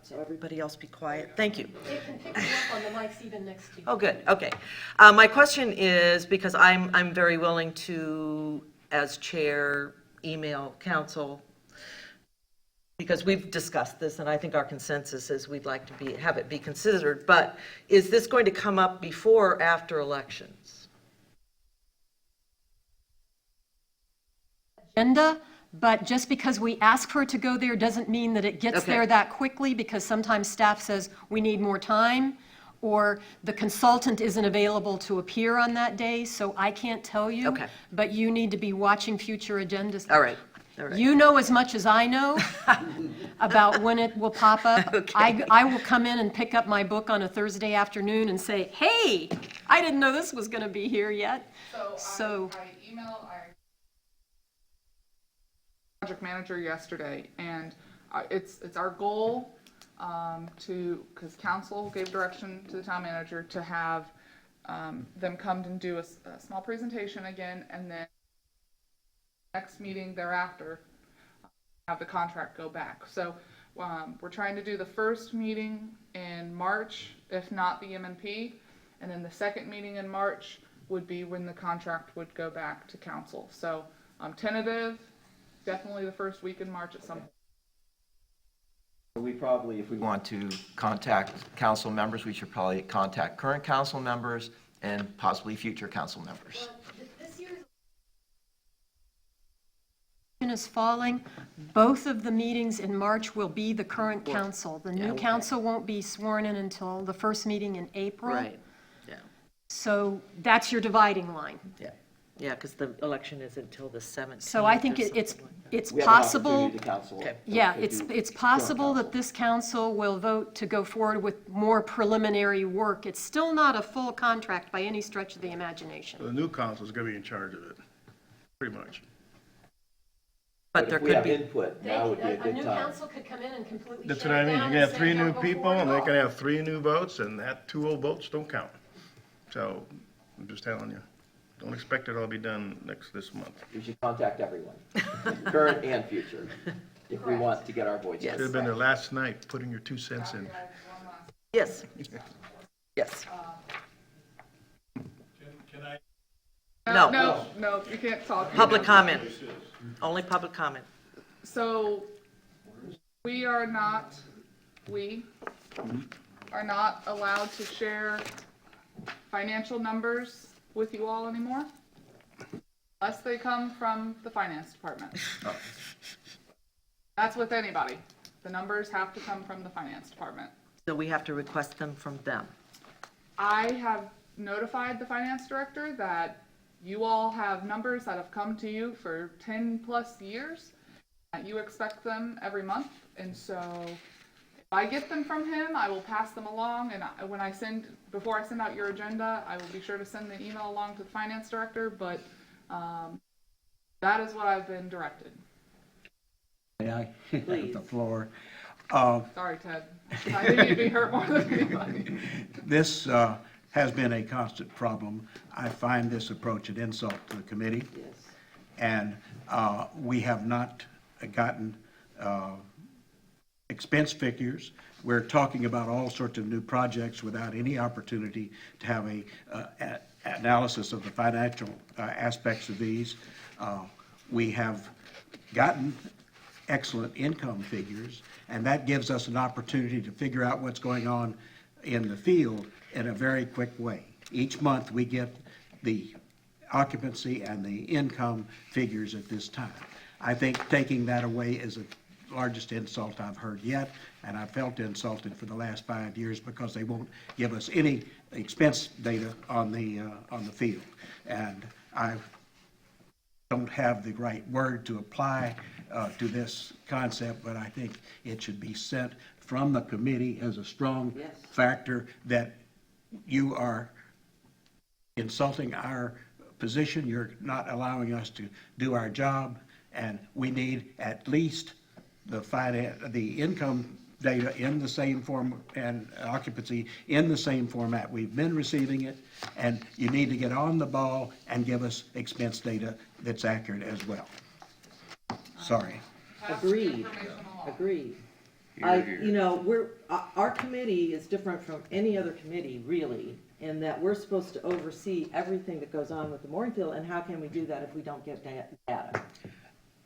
so everybody else be quiet. Thank you. It can pick you up on the mics even next to you. Oh, good, okay. My question is, because I'm very willing to, as chair, email council, because we've discussed this, and I think our consensus is we'd like to have it be considered, but is this going to come up before or after elections? Agenda, but just because we ask for it to go there doesn't mean that it gets Okay. there that quickly, because sometimes staff says we need more time, or the consultant isn't available to appear on that day, so I can't tell you. Okay. But you need to be watching future agendas. All right, all right. You know as much as I know about when it will pop up. Okay. I will come in and pick up my book on a Thursday afternoon and say, hey, I didn't know this was going to be here yet. So I emailed our project manager yesterday, and it's our goal because council gave direction to the town manager to have them come and do a small presentation again, and then next meeting thereafter have the contract go back. So we're trying to do the first meeting in March, if not the MNP, and then the second meeting in March would be when the contract would go back to council. So tentative, definitely the first week in March at some point. We probably, if we want to contact council members, we should probably contact current council members and possibly future council members. this year's election is falling. Both of the meetings in March will be the current council. The new council won't be sworn in until the first meeting in April. Right, yeah, So that's your dividing line. yeah, yeah, because the election is until the 17th. So I think or it's something like it's We have an possible. opportunity to counsel. Okay. Yeah, to it's do possible current that this council will vote to go forward with more preliminary work. It's still not a full contract by any stretch of the imagination. The new council's gonna be in charge of it, pretty much. But there if we could have be, input, now would be a good time. could come in and completely That's what I mean, you're gonna have 3 new people, and they're gonna have 3 new votes, and that 2 old votes don't count. So, I'm just telling you, don't expect it all to be done this month. We should contact everyone, current and future, if we want to get our voices. Yes. Should have been there last night, putting your 2 cents in. yes, yes. No. No, you can't talk. Public comment, only public comment. So we are not allowed to share financial numbers with you all anymore unless they come from the finance department. That's with anybody. The numbers have to come from the finance department. So we have to request them from them. I have notified the finance director that you all have numbers that have come to you for 10 plus years. That you expect them every month, and so if I get them from him, I will pass them along, and before I send out your agenda, I will be sure to send the email along to the finance director, but that is what I've been directed. May I have Please. the floor? Sorry, Ted. I think you'd be hurt more than anybody. This has been a constant problem. I find this approach an insult to the committee. Yes. And we have not gotten expense figures. We're talking about all sorts of new projects without any opportunity to have analysis of the financial aspects of these. We have gotten excellent income figures, and that gives us an opportunity to figure out what's going on in the field in a very quick way. Each month, we get the occupancy and the income figures at this time. I think taking that away is the largest insult I've heard yet, and I've felt insulted for the last 5 years because they won't give us any expense data on the field. And I don't have the right word to apply to this concept, but I think it should be sent from the committee as a strong factor that you are insulting our position, you're not allowing us to do our job, and we need at least the income data in the same form and occupancy in the same format we've been receiving it, and you need to get on the ball and give us expense data that's accurate as well. Sorry. Pass the Agreed, information along. agreed. Here. Our committee is different from any other committee, really, in that we're supposed to oversee everything that goes on with the mooring field, and how can we do that if we don't get data?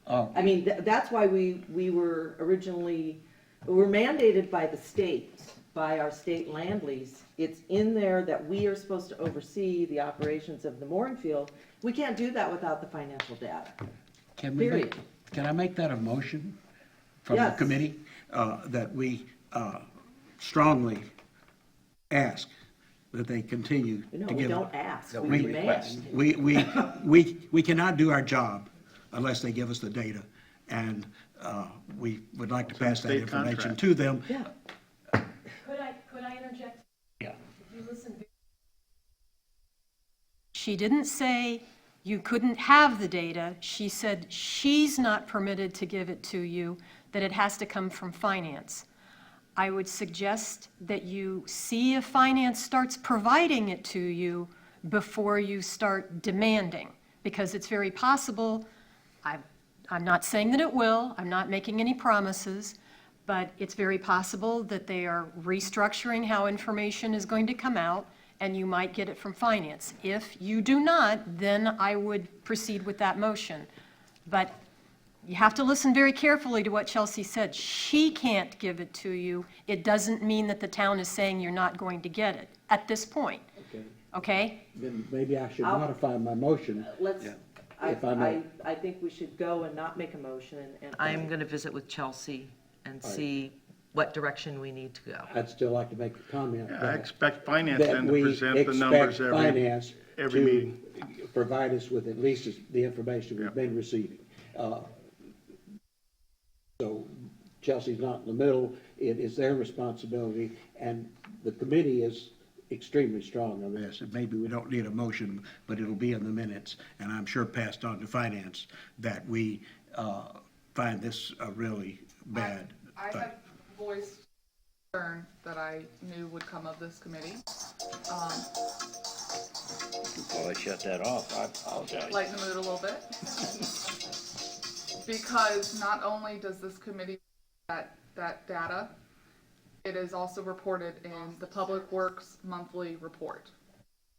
I mean, that's why we were originally, we're mandated by the state, by our state land lease. It's in there that we are supposed to oversee the operations of the mooring field. We can't do that without the financial data. Period. Can I make that a motion from the Yes. committee? That we strongly ask that they continue to No, give. we don't ask, No, we we demand. request. We cannot do our job unless they give us the data, and we would like to pass that state information contract. to them. Yeah. Could I interject? Yeah. If you listen. She didn't say you couldn't have the data. She said she's not permitted to give it to you, that it has to come from finance. I would suggest that you see if finance starts providing it to you before you start demanding, because it's very possible, I'm not saying that it will, I'm not making any promises, but it's very possible that they are restructuring how information is going to come out, and you might get it from finance. If you do not, then I would proceed with that motion. But you have to listen very carefully to what Chelsea said. She can't give it to you. It doesn't mean that the town is saying you're not going to get it at this point. Okay? Then maybe I should modify my motion. Let's, If I may. I think we should go and not make a motion, and I'm going to visit with Chelsea and see what direction we need to go. I'd still like to make a comment. I expect finance that then to we present the numbers expect finance every to meeting. provide us with at least the information we've Yep. been receiving. So Chelsea's not in the middle, it is their responsibility, and the committee is extremely strong on this. And maybe we don't need a motion, but it'll be in the minutes, and I'm sure passed on to finance, that we find this really bad. I had voiced concern that I knew would come of this committee. Well, I shut that off. I apologize. Lighten the mood a little bit. Because not only does this committee that data, it is also reported in the Public Works monthly report.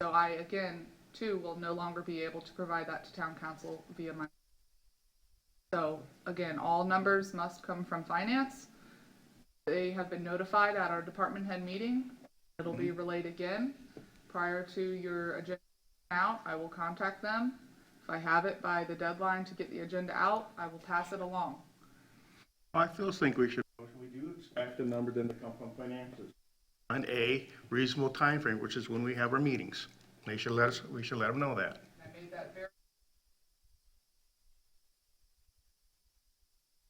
So I, again, too, will no longer be able to provide that to town council via my. So again, all numbers must come from finance. They have been notified at our department head meeting. It'll be relayed again. Prior to your agenda out, I will contact them. If I have it by the deadline to get the agenda out, I will pass it along. I still think we should, we do expect the number then to come from finances. On a reasonable time frame, which is when we have our meetings. We should let them know that. I made that very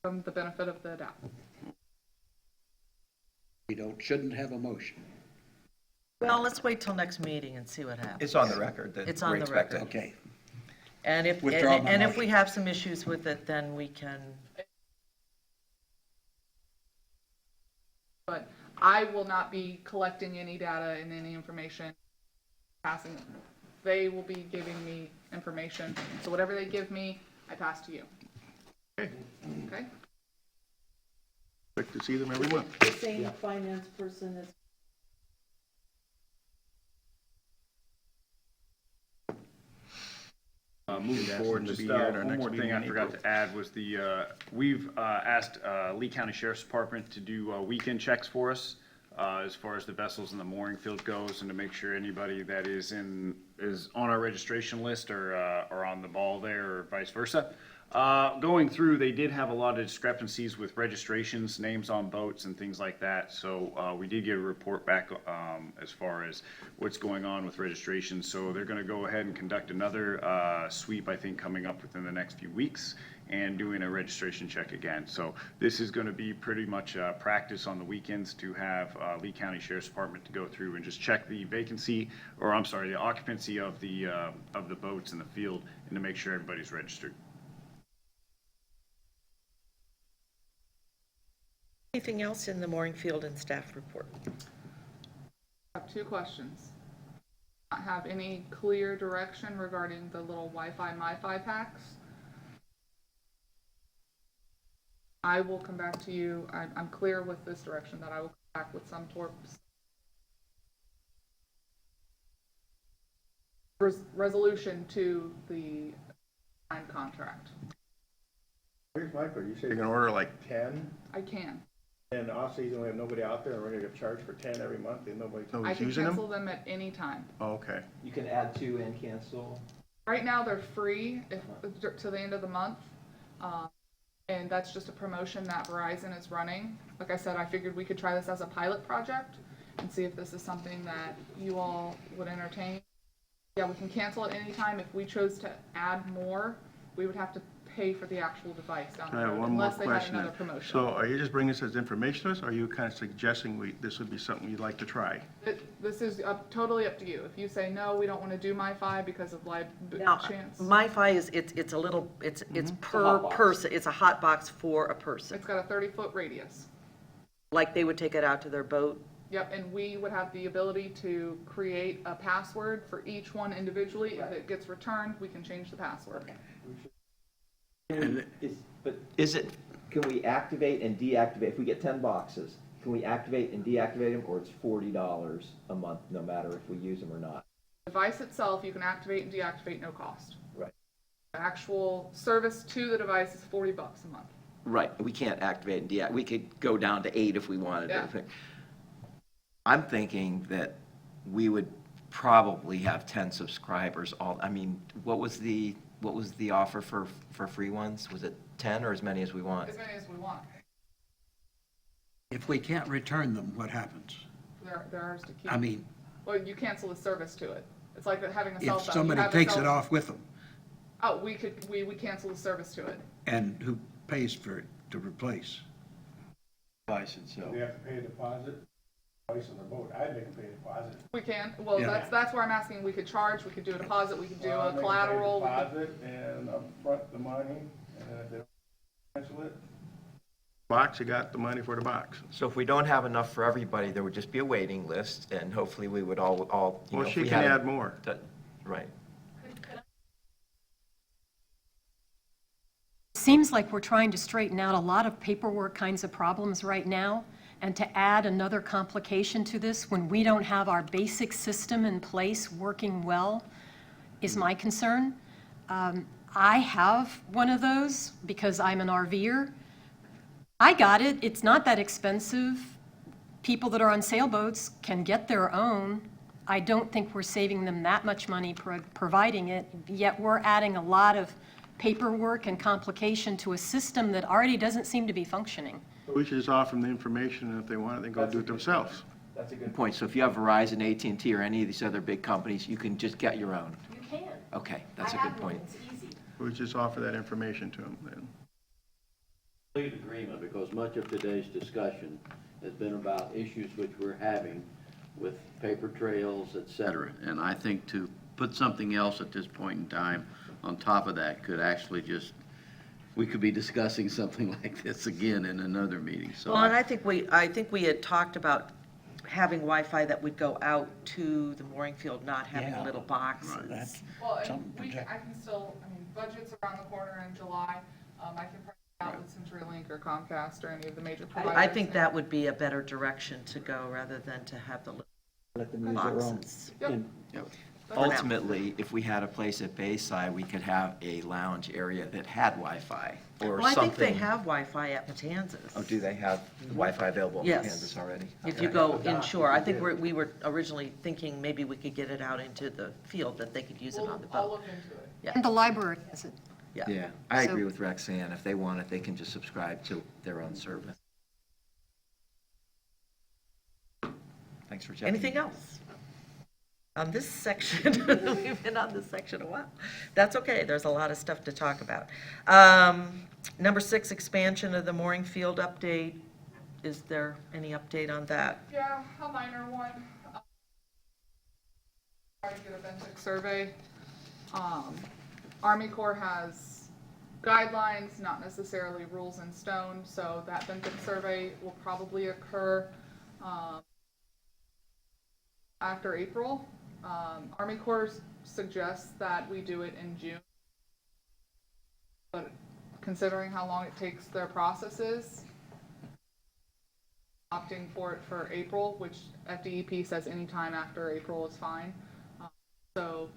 from the benefit of the doubt. We shouldn't have a motion. Well, let's wait till next meeting and see what happens. It's on the record that It's on we're the expecting. record. Okay. And if Withdraw my we motion. have some issues with it, then we can. But I will not be collecting any data and any information, passing it. They will be giving me information. So whatever they give me, I pass to you. Okay. Okay? Expect to see them every month. The same finance person is. Moving Ask forward, them to just be here at our one next more thing meeting I in forgot April. to add was we've asked Lee County Sheriff's Department to do weekend checks for us as far as the vessels in the mooring field goes, and to make sure anybody that is on our registration list or on the ball there or vice versa. Going through, they did have a lot of discrepancies with registrations, names on boats and things like that. So we did get a report back as far as what's going on with registrations. So they're gonna go ahead and conduct another sweep, I think, coming up within the next few weeks and doing a registration check again. So this is gonna be pretty much practice on the weekends to have Lee County Sheriff's Department to go through and just check the vacancy, or I'm sorry, the occupancy of the boats in the field, and to make sure everybody's registered. Anything else in the mooring field and staff report? I have two questions. I have any clear direction regarding the little Wi-Fi, MiFi packs? I will come back to you. I'm clear with this direction that I will come back with some resolution to the signed contract. Here's my question, you say you're gonna order like 10, I can. and off season we have nobody out there, and we're gonna get charged for 10 every month, and I nobody's can using them? cancel them at any time. Oh, okay. You can add to and cancel. Right now, they're free to the end of the month. And that's just a promotion that Verizon is running. Like I said, I figured we could try this as a pilot project and see if this is something that you all would entertain. Yeah, we can cancel at any time. If we chose to add more, we would have to pay for the actual device down the I have road, one more unless they had question another then. promotion. So are you just bringing this as information to us, or are you kind of suggesting this would be something you'd like to try? This is totally up to you. If you say, no, we don't want to do MiFi because of Now, chance. MiFi is, it's a little, it's per hot box. person, it's a hot box for a person. It's got a 30-foot radius. Like they would take it out to their boat. Yep, and we would have the ability to create a password for each one individually. If it gets returned, we can change the password. But is it, can we activate and deactivate, if we get 10 boxes, can we activate and deactivate them, or it's $40 a month, no matter if we use them or not? The device itself, you can activate and deactivate, no cost. Right. The actual service to the device is $40 a month. Right, we can't activate and deactivate, we could go down to 8 if we wanted Yeah. to. I'm thinking that we would probably have 10 subscribers, I mean, what was the offer for free ones? Was it 10 or as many as we want? As many as we want. If we can't return them, what happens? They're ours to keep. I mean, Well, you cancel the service to it. It's like having a cell phone. if You somebody have a takes cell- it off with them, Oh, we cancel the service to it. and who pays for it to replace? Device itself. They have to pay a deposit, price on the boat, I'd make them pay a deposit. We can, well, Yeah. that's where I'm asking, we could charge, we could do a deposit, we could do a collateral. we could- Deposit and upfront the money, and if they don't cancel it. Box, you got the money for the box. So if we don't have enough for everybody, there would just be a waiting list, and hopefully we would all, you know, Well, if she we can had a- add more. Right. Seems like we're trying to straighten out a lot of paperwork kinds of problems right now, and to add another complication to this when we don't have our basic system in place working well is my concern. I have one of those because I'm an RVer. I got it, it's not that expensive. People that are on sailboats can get their own. I don't think we're saving them that much money providing it, yet we're adding a lot of paperwork and complication to a system that already doesn't seem to be functioning. We should just offer them the information, and if they want it, they go do it themselves. That's a good point. So if you have Verizon, AT&T, or any of these other big companies, you can just get your own. You can. Okay, that's a good point. It's easy. We just offer that information to them then. Complete agreement, because much of today's discussion has been about issues which we're having with paper trails, et cetera. And I think to put something else at this point in time on top of that could actually just, we could be discussing something like this again in another meeting, so. Well, and I think we had talked about having Wi-Fi that would go out to the mooring field, not having Yeah. little boxes. Well, and Something I can still, I mean, budget's around the corner in July. I can probably out with CenturyLink or Comcast or any of the major providers. I think that would be a better direction to go rather than to have the little boxes. Yep. ultimately, if we had a place at Bayside, we could have a lounge area that had Wi-Fi or Well, I think they something. have Wi-Fi at Matanzas. Oh, do they have Wi-Fi available in Yes. Kansas already? If you Okay. go inshore, I think we were originally thinking maybe we could get it out into the field, that they could use it on the I'll boat. look into it. And the library has it. Yeah, I So- agree with Rexanne. If they want it, they can just subscribe to their own service. Thanks for checking. Anything else? On this section, we've been on this section a while. That's okay, there's a lot of stuff to talk about. Number 6, expansion of the mooring field update. Is there any update on that? Yeah, a minor one. Try to get a Ventic survey. Army Corps has guidelines, not necessarily rules in stone, so that Ventic survey will probably occur after April. Army Corps suggests that we do it in June. But considering how long it takes their processes, opting for it for April, which FDEP says any time after April is fine. So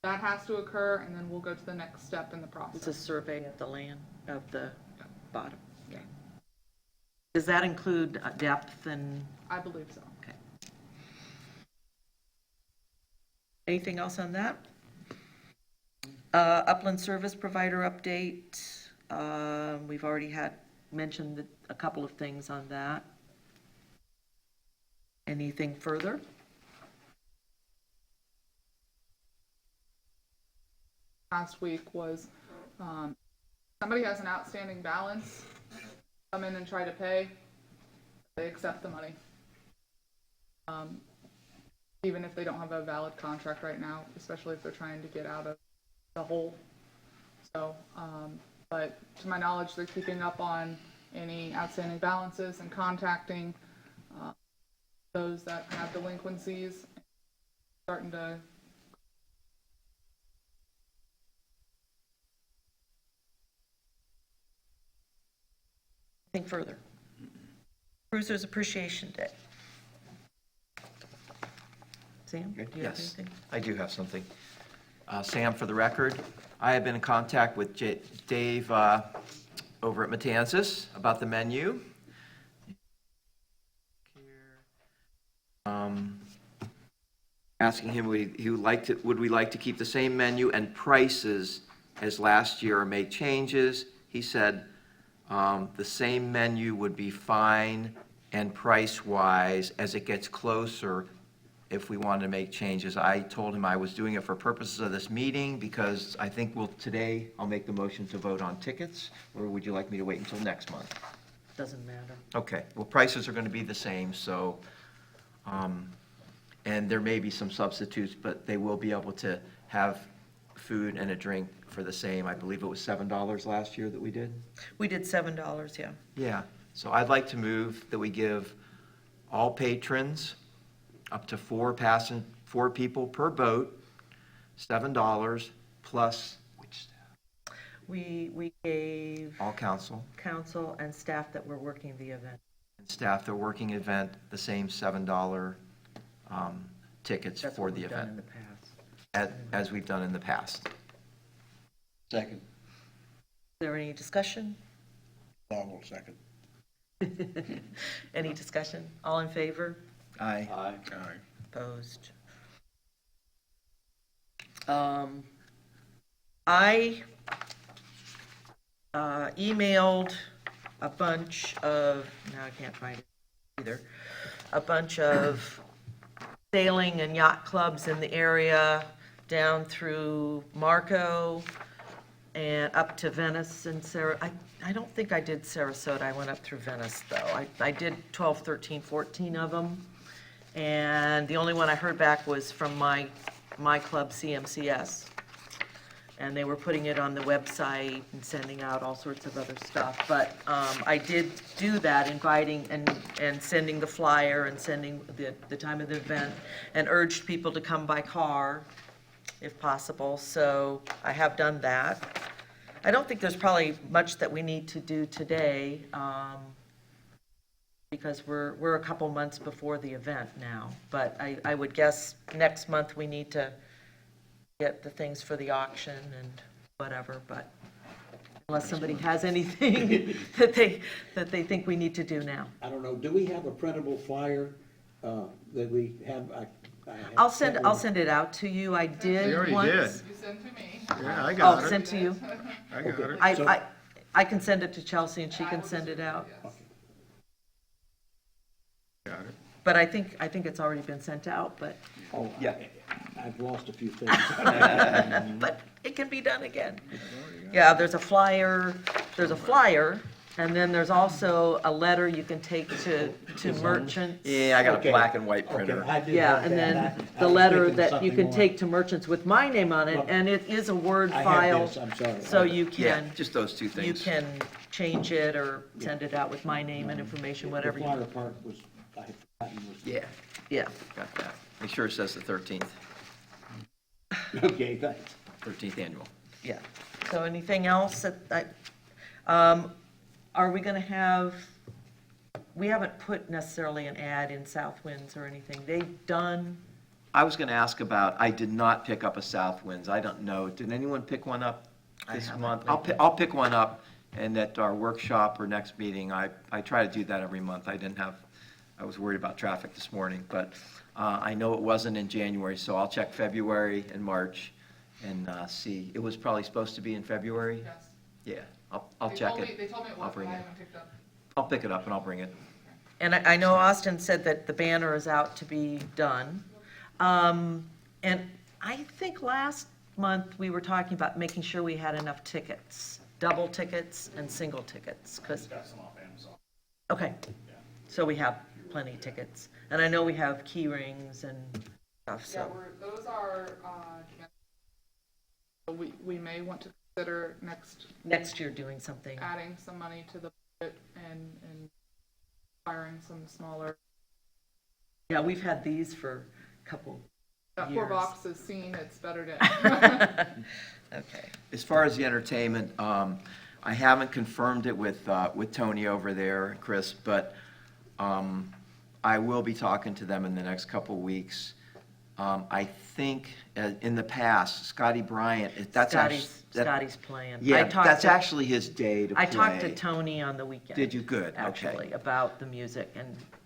that has to occur, and then we'll go to the next step in the It's process. a survey of the land, of the bottom. Okay. Does that include depth and, I believe so. okay. Anything else on that? Upland service provider update. We've already mentioned a couple of things on that. Anything further? Last week was, somebody has an outstanding balance, come in and try to pay, they accept the money. Even if they don't have a valid contract right now, especially if they're trying to get out of the hole. So, but to my knowledge, they're keeping up on any outstanding balances and contacting those that have delinquencies, starting to Anything further? Cruisers Appreciation Day. Sam, do you have Yes, anything? I do have something. Sam, for the record, I have been in contact with Dave over at Matanzas about the menu. Asking him, would we like to keep the same menu and prices as last year or make changes? He said the same menu would be fine and price-wise as it gets closer if we wanted to make changes. I told him I was doing it for purposes of this meeting because I think today I'll make the motion to vote on tickets, or would you like me to wait until next month? Doesn't matter. Okay, well, prices are going to be the same, so, and there may be some substitutes, but they will be able to have food and a drink for the same. I believe it was $7 last year that we did. We did $7, yeah. Yeah, so I'd like to move that we give all patrons up to 4 people per boat, $7 plus, which staff? We gave All council council and staff that were working the event. and staff, the working event, the same $7 tickets That's for what the we've done in event, the past. as we've done in the past. Second. Is there any discussion? I will second. Any discussion? All in favor? Aye. Aye. Opposed? I emailed a bunch of, now I can't find it either, a bunch of sailing and yacht clubs in the area, down through Marco and up to Venice and I don't think I did Sarasota, I went up through Venice, though. I did 12, 13, 14 of them, and the only one I heard back was from my club, CMCS. And they were putting it on the website and sending out all sorts of other stuff. But I did do that, inviting and sending the flyer and sending the time of the event, and urged people to come by car if possible. So I have done that. I don't think there's probably much that we need to do today. because we're a couple months before the event now. But I would guess next month we need to get the things for the auction and whatever, but unless somebody has anything that they think we need to do now. I don't know, do we have a printable flyer that we have? I'll send it out to you. I did They already once. did. You send to me. Yeah, I Oh, got it. sent to you? I got it. I can send it to Chelsea and she can send it out. Yes. Got it. But I think it's already been sent out, but Oh, Yeah. I've lost a few things. but it can be done again. Yeah, there's a flyer, and then there's also a letter you can take to merchants. Yeah, I got a Okay. black and white printer. Okay, I did Yeah, have and that. then I the was letter thinking that you something can more. take to merchants with my name on it, Well, and it is a Word I file. have this, I'm sorry. So you Yeah, can, just those two you things. can change it or send it out with my name and information, whatever The you flyer want. part was, I had forgotten was. Yeah, Yeah, got that. Make sure it says the 13th Okay, thanks. 13th annual. yeah. So anything else are we gonna have, we haven't put necessarily an ad in South Winds or anything. They've done, I was going to ask about, I did not pick up a South Winds. I don't know. Did anyone pick one up this haven't month? lately. I'll pick one up, and at our workshop or next meeting, I try to do that every month. I was worried about traffic this morning, but I know it wasn't in January, so I'll check February and March and see. It was probably supposed to be in February? Yes. Yeah, I'll check it. They told me it I'll was, but bring I it. haven't picked up. I'll pick it up and I'll bring it. and I know Austin said that the banner is out to be done. And I think last month we were talking about making sure we had enough tickets, double tickets and single tickets, because, Got some off Amazon. okay. So we have plenty of tickets. And I know we have key rings and stuff, Yeah, so. those are, we may want to consider Next year doing something. adding some money to the budget and hiring some smaller, Yeah, we've had these for a couple. that Years. 4 boxes seen, it's better to. Okay. As far as the entertainment, I haven't confirmed it with Tony over there, Chris, but I will be talking to them in the next couple of weeks. I think in the past, Scotty Bryant, that's actually. Scotty's playing. I Yeah, talked that's to- actually his day to play. I talked to Tony on the weekend. Did you? Good, okay. Actually, about the music,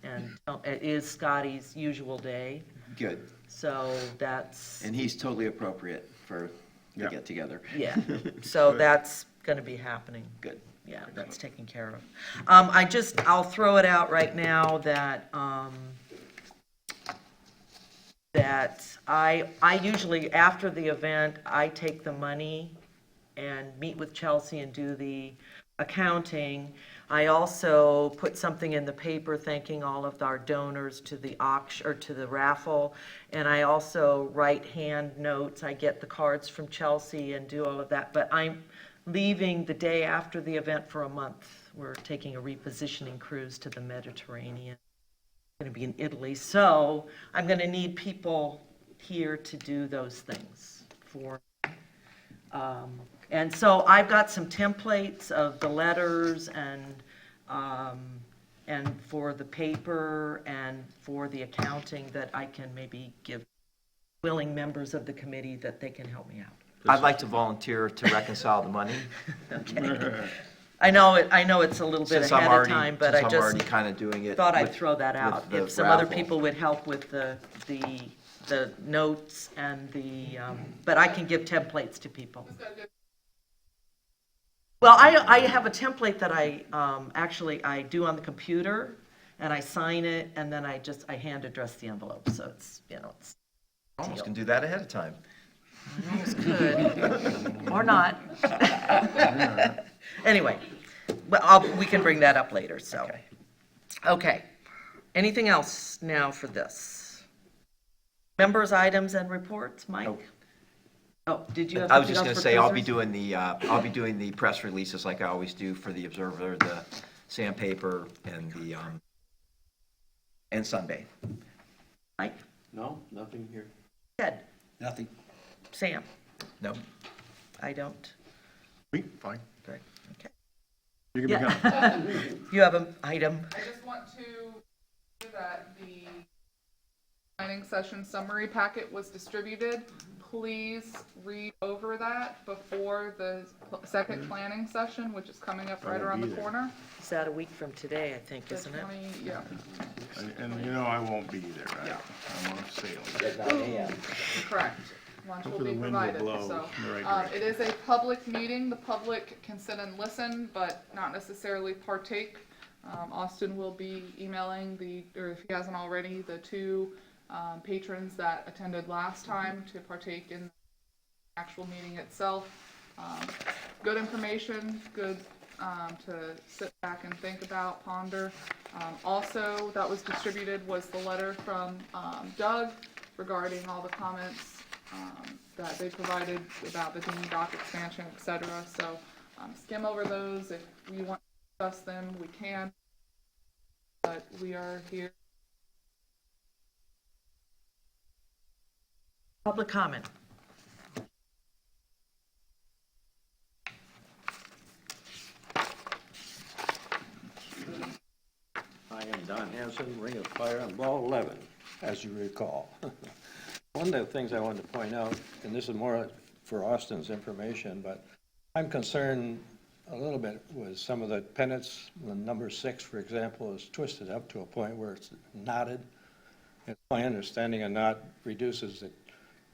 and it is Scotty's usual day, Good. so that's, And he's totally appropriate for the Yeah. get-together. yeah. So that's gonna be happening. Good. Yeah, that's taken care of. I'll throw it out right now that, that I usually, after the event, I take the money and meet with Chelsea and do the accounting. I also put something in the paper thanking all of our donors to the auction, or to the raffle. And I also write hand notes. I get the cards from Chelsea and do all of that. But I'm leaving the day after the event for a month. We're taking a repositioning cruise to the Mediterranean. Going to be in Italy. So I'm going to need people here to do those things for me. And so I've got some templates of the letters and for the paper and for the accounting that I can maybe give willing members of the committee that they can help me out. I'd like to volunteer to reconcile the money. Okay. I know it's a little bit Since I'm ahead of already, time, but since I I'm already just kind of doing it. thought I'd with- throw that out. with the If some other raffle. people would help with the notes and but I can give templates to people. Well, I have a template that I do on the computer, and I sign it, and then I hand address the envelope, so it's. Almost can do that ahead of time. Good. Or not. Anyway, but we can bring that up later, so. Okay. Anything else now for this? Members' items and reports, Mike? Nope. Oh, did you have I was something just else going for to say, cruisers? I'll be doing the press releases like I always do for the Observer, the Sandpaper, and and Sunbathe. Mike, No, nothing here. Ted, Nothing. Sam? No? I don't. Fine. Okay. You can become, You have an item. I just want to say that the planning session summary packet was distributed. Please read over that before the second planning session, which is coming up right around the corner. Is that a week from today, I think, The isn't it? 20, yeah, and you know I won't be there, right? I'm on sailing. correct. Lunch will Hopefully be the wind will provided, blow so. in the right It is a public meeting. The public can sit and listen, but not necessarily partake. Austin will be emailing or if he hasn't already, the two patrons that attended last time to partake in the actual meeting itself. Good information, good to sit back and think about, ponder. Also, that was distributed was the letter from Doug regarding all the comments that they provided about the dinghy dock expansion, et cetera. So skim over those. If we want to discuss them, we can. But we are here. Public comment. I am Don Hanson, Ring of Fire on Ball 11, as you recall. One of the things I wanted to point out, and this is more for Austin's information, but I'm concerned a little bit with some of the pennants. The number 6, for example, is twisted up to a point where it's knotted. It's my understanding a knot reduces the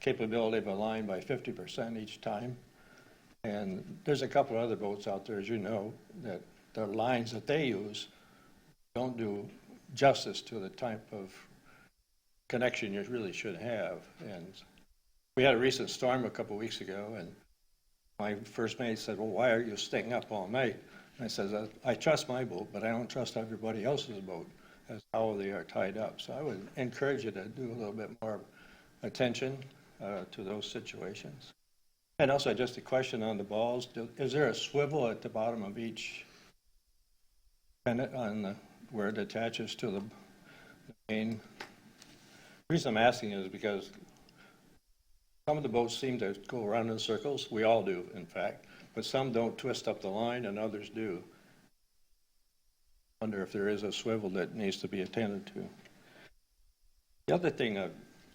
capability of a line by 50% each time. And there's a couple of other boats out there, as you know, that the lines that they use don't do justice to the type of connection you really should have. And we had a recent storm a couple of weeks ago, and my first mate said, well, why are you staying up all night? And I said, I trust my boat, but I don't trust everybody else's boat as how they are tied up. So I would encourage you to do a little bit more attention to those situations. And also just a question on the balls. Is there a swivel at the bottom of each pennant on where it attaches to the main? The reason I'm asking is because some of the boats seem to go around in circles. We all do, in fact, but some don't twist up the line and others do. I wonder if there is a swivel that needs to be attended to. The other thing,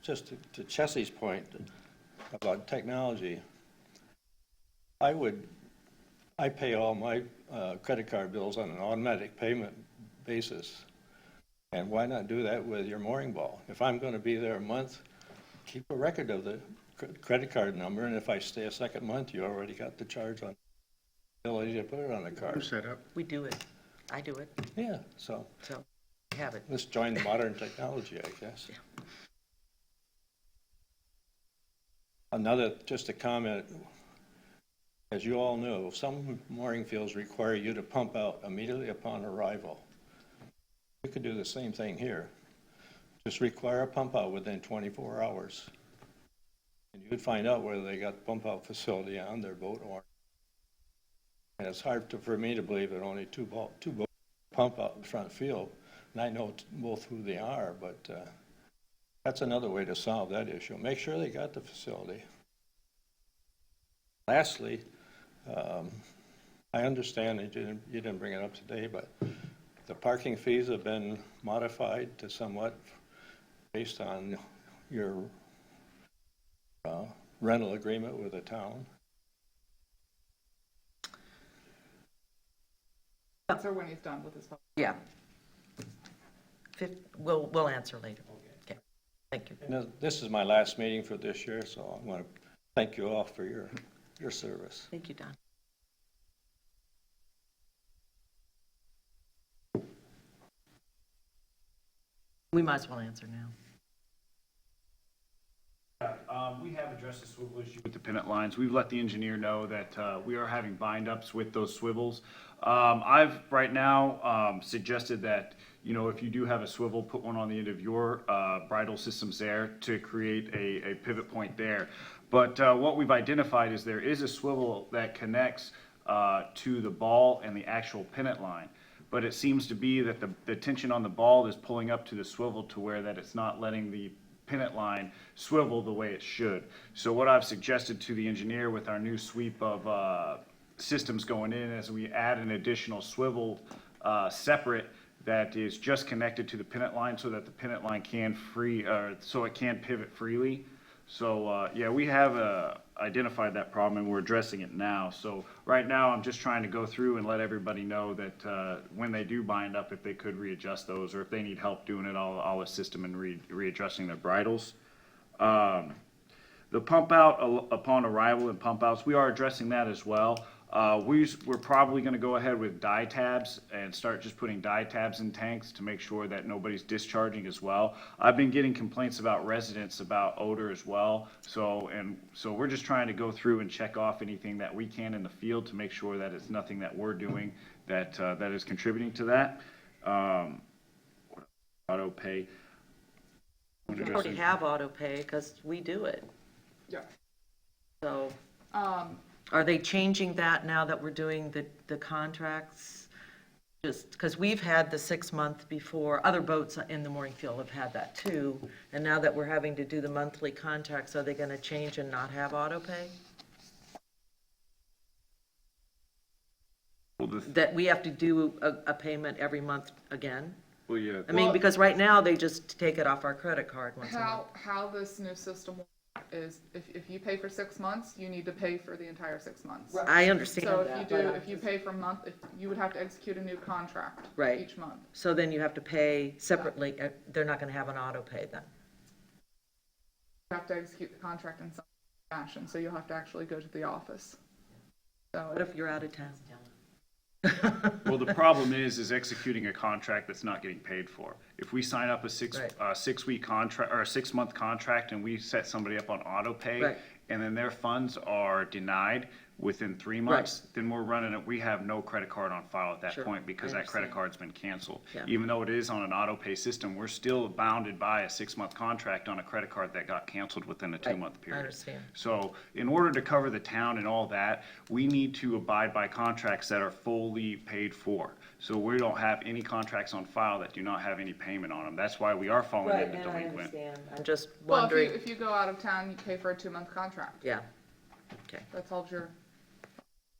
just to Chessie's point about technology, I pay all my credit card bills on an automatic payment basis. And why not do that with your mooring ball? If I'm going to be there a month, keep a record of the credit card number, and if I stay a second month, you already got the charge on the ability to put it on the Who card. set up? We do it. I do it. Yeah, so So have it. let's join the modern technology, I guess. Another, just a comment, as you all know, some mooring fields require you to pump out immediately upon arrival. We could do the same thing here. Just require a pump out within 24 hours. And you'd find out whether they got pump out facility on their boat or not. And it's hard for me to believe that only two boats pump out in the front field. And I know both who they are, but that's another way to solve that issue. Make sure they got the facility. Lastly, I understand that you didn't bring it up today, but the parking fees have been modified to somewhat based on your rental agreement with the town. Answer when he's done with his phone. Yeah. We'll answer later. Okay. Thank you. And this is my last meeting for this year, so I want to thank you all for your service. Thank you, Don. We might as well answer now. We have addressed the swivel issue with the pennant lines. We've let the engineer know that we are having bind-ups with those swivels. I've right now suggested that, you know, if you do have a swivel, put one on the end of your bridle systems there to create a pivot point there. But what we've identified is there is a swivel that connects to the ball and the actual pennant line. But it seems to be that the tension on the ball is pulling up to the swivel to where that it's not letting the pennant line swivel the way it should. So what I've suggested to the engineer with our new sweep of systems going in as we add an additional swivel separate that is just connected to the pennant line so that the pennant line can so it can pivot freely. So, yeah, we have identified that problem and we're addressing it now. So right now, I'm just trying to go through and let everybody know that when they do bind up, if they could readjust those, or if they need help doing it, I'll assist them in readjusting their bridles. The pump out upon arrival and pump outs, we are addressing that as well. We're probably gonna go ahead with dye tabs and start just putting dye tabs in tanks to make sure that nobody's discharging as well. I've been getting complaints about residents about odor as well. So we're just trying to go through and check off anything that we can in the field to make sure that it's nothing that we're doing that is contributing to that. Auto pay. We already have auto pay because we do it. Yeah. So, are they changing that now that we're doing the contracts? Just, because we've had the 6-month before, other boats in the mooring field have had that too, and now that we're having to do the monthly contracts, are they gonna change and not have auto pay? That we have to do a payment every month again? Well, yeah. I mean, Well- because right now, they just take it off our credit card once a month. How this new system works is if you pay for 6 months, you need to pay for the entire 6 months. I understand So that. if you pay for a month, you would have to execute a new contract Right. each month. So then you have to pay separately, they're not gonna have an auto pay then? You have to execute the contract in some fashion, so you'll have to actually go to the office. What So, if you're out of town? Well, the problem is executing a contract that's not getting paid for. If we sign up a Right. 6-week contract, or a 6-month contract, and we set somebody up on auto pay, Right. and then their funds are denied within 3 months, then we have no credit card on file at that Sure, point, because I that credit understand. card's been canceled. Yeah. Even though it is on an auto pay system, we're still bounded by a 6-month contract on a credit card that got canceled within a 2-month period. understand. So in order to cover the town and all that, we need to abide by contracts that are fully paid for. So we don't have any contracts on file that do not have any payment on them. That's why we are falling into delinquent. I'm just well, wondering, if you go out of town, you pay for a 2-month contract. yeah, okay. That's all your,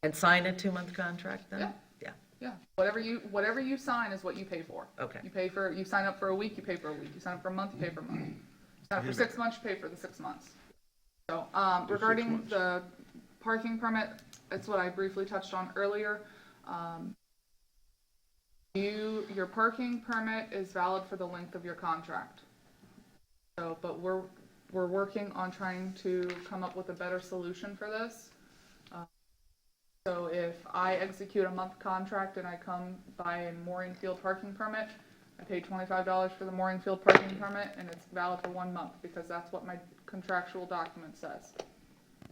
And sign a 2-month contract then? Yeah. Yeah, yeah, whatever you sign is what you pay for. Okay. You sign up for a week, you pay for a week. You sign up for a month, you pay for a month. You sign up for 6 months, you pay for the 6 months. So, regarding the parking permit, it's what I briefly touched on earlier. Your parking permit is valid for the length of your contract. So, but we're working on trying to come up with a better solution for this. So if I execute a month contract and I come buy a mooring field parking permit, I pay $25 for the mooring field parking permit, and it's valid for 1 month, because that's what my contractual document says.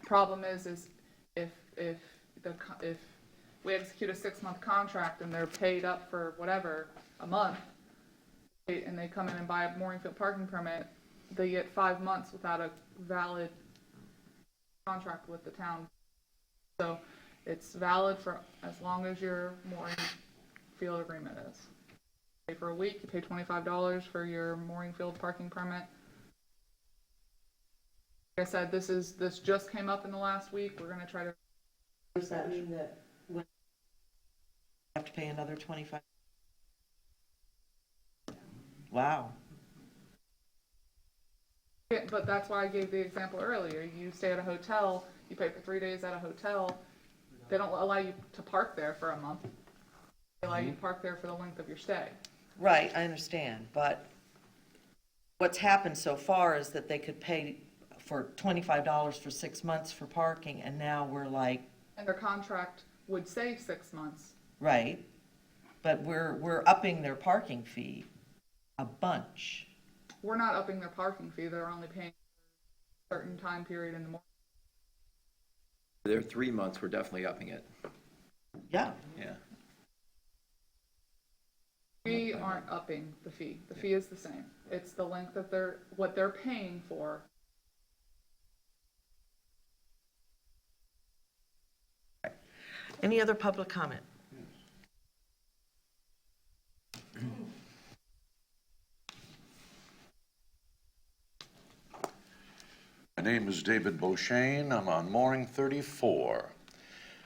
Problem is if we execute a 6-month contract and they're paid up for whatever, a month, and they come in and buy a mooring field parking permit, they get 5 months without a valid contract with the town. So it's valid for as long as your mooring field agreement is. You pay for a week, you pay $25 for your mooring field parking permit. Like I said, this just came up in the last week. We're gonna try to. does that mean that we have to pay another 25? Wow. Yeah, but that's why I gave the example earlier. You stay at a hotel, you pay for 3 days at a hotel. They don't allow you to park there for a month. They allow you to park there for the length of your stay. Right, I understand, but what's happened so far is that they could pay for $25 for 6 months for parking, and now we're like, And their contract would say 6 months. right, but we're upping their parking fee a bunch. We're not upping their parking fee. They're only paying a certain time period in the morning. They're 3 months, we're definitely upping it. Yeah. Yeah. We aren't upping the fee. The fee is the same. It's the length of what they're paying for. Any other public comment? My name is David Beauchesne. I'm on mooring 34.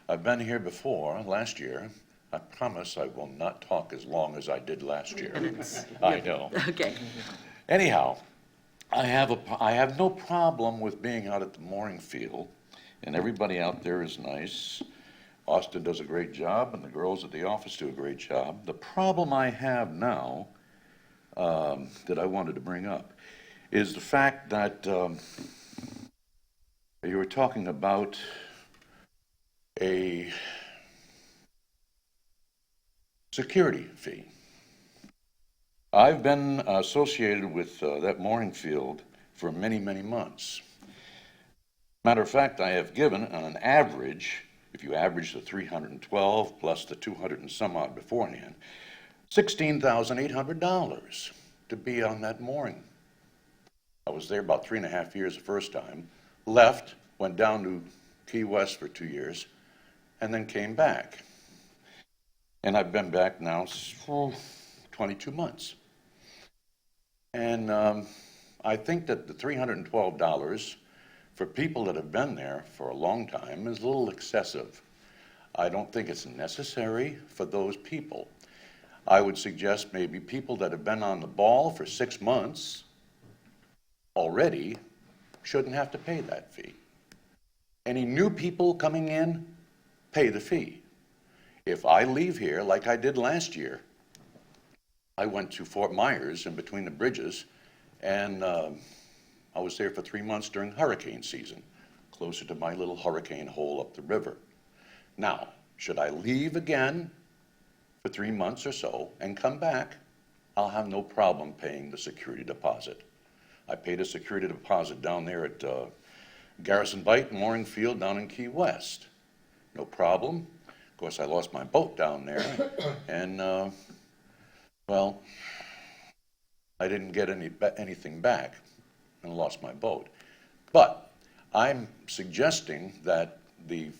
I've been here before, last year. I promise I will not talk as long as I did last year. I know. Okay. Anyhow, I have no problem with being out at the mooring field, and everybody out there is nice. Austin does a great job, and the girls at the office do a great job. The problem I have now, that I wanted to bring up, is the fact that you were talking about a security fee. I've been associated with that mooring field for many, many months. Matter of fact, I have given on an average, if you average the 312 plus the 200 and some odd beforehand, $16,800 to be on that mooring. I was there about 3.5 years the first time, left, went down to Key West for 2 years, and then came back. And I've been back now for 22 months. And I think that the $312 for people that have been there for a long time is a little excessive. I don't think it's necessary for those people. I would suggest maybe people that have been on the ball for 6 months already shouldn't have to pay that fee. Any new people coming in, pay the fee. If I leave here like I did last year, I went to Fort Myers in between the bridges, and I was there for 3 months during hurricane season, closer to my little hurricane hole up the river. Now, should I leave again for 3 months or so and come back, I'll have no problem paying the security deposit. I paid a security deposit down there at Garrison Bight Mooring Field down in Key West. No problem. Of course, I lost my boat down there, and, well, I didn't get anything back and lost my boat. But I'm suggesting that a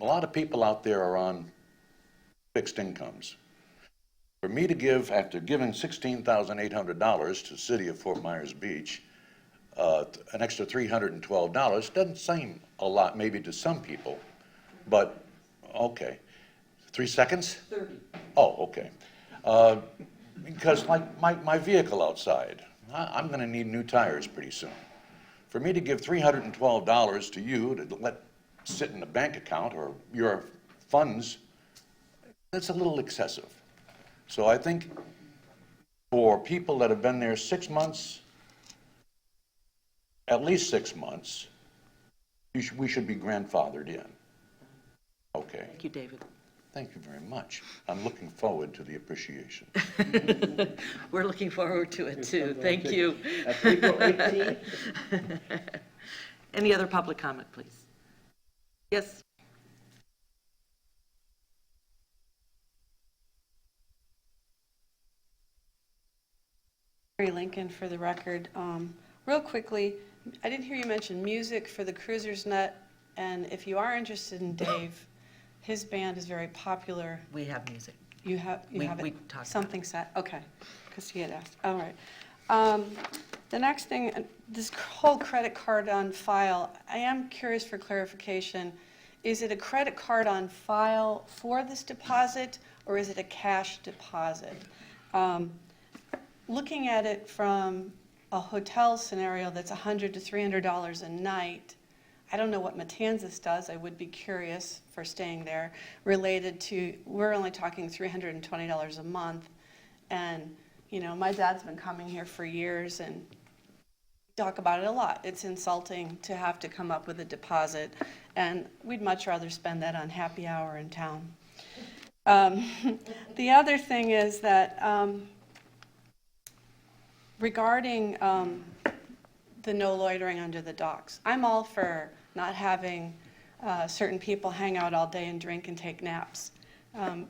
lot of people out there are on fixed incomes. For me to give, after giving $16,800 to the city of Fort Myers Beach, an extra $312 doesn't seem a lot maybe to some people, but okay. 3 seconds? 30. Oh, okay. Because like my vehicle outside, I'm going to need new tires pretty soon. For me to give $312 to you to let sit in a bank account or your funds, that's a little excessive. So I think for people that have been there 6 months, at least 6 months, we should be grandfathered in. Okay. Thank you, David. Thank you very much. I'm looking forward to the appreciation. We're looking forward to it, too. Thank you. That's April 18th. Any other public comment, please? Yes? Mary Lincoln, for the record. Real quickly, I didn't hear you mention music for the Cruiser's Nut, and if you are interested in Dave, his band is very popular. We have music. You have We it, talked something set, okay, because he had asked, all right. The next thing, this whole credit card on file, I am curious for clarification. Is it a credit card on file for this deposit, or is it a cash deposit? Looking at it from a hotel scenario that's $100 to $300 a night, I don't know what Matanzas does. I would be curious for staying there. Related to, we're only talking $320 a month. And, you know, my dad's been coming here for years and talk about it a lot. It's insulting to have to come up with a deposit. And we'd much rather spend that on happy hour in town. The other thing is that regarding the no loitering under the docks, I'm all for not having certain people hang out all day and drink and take naps.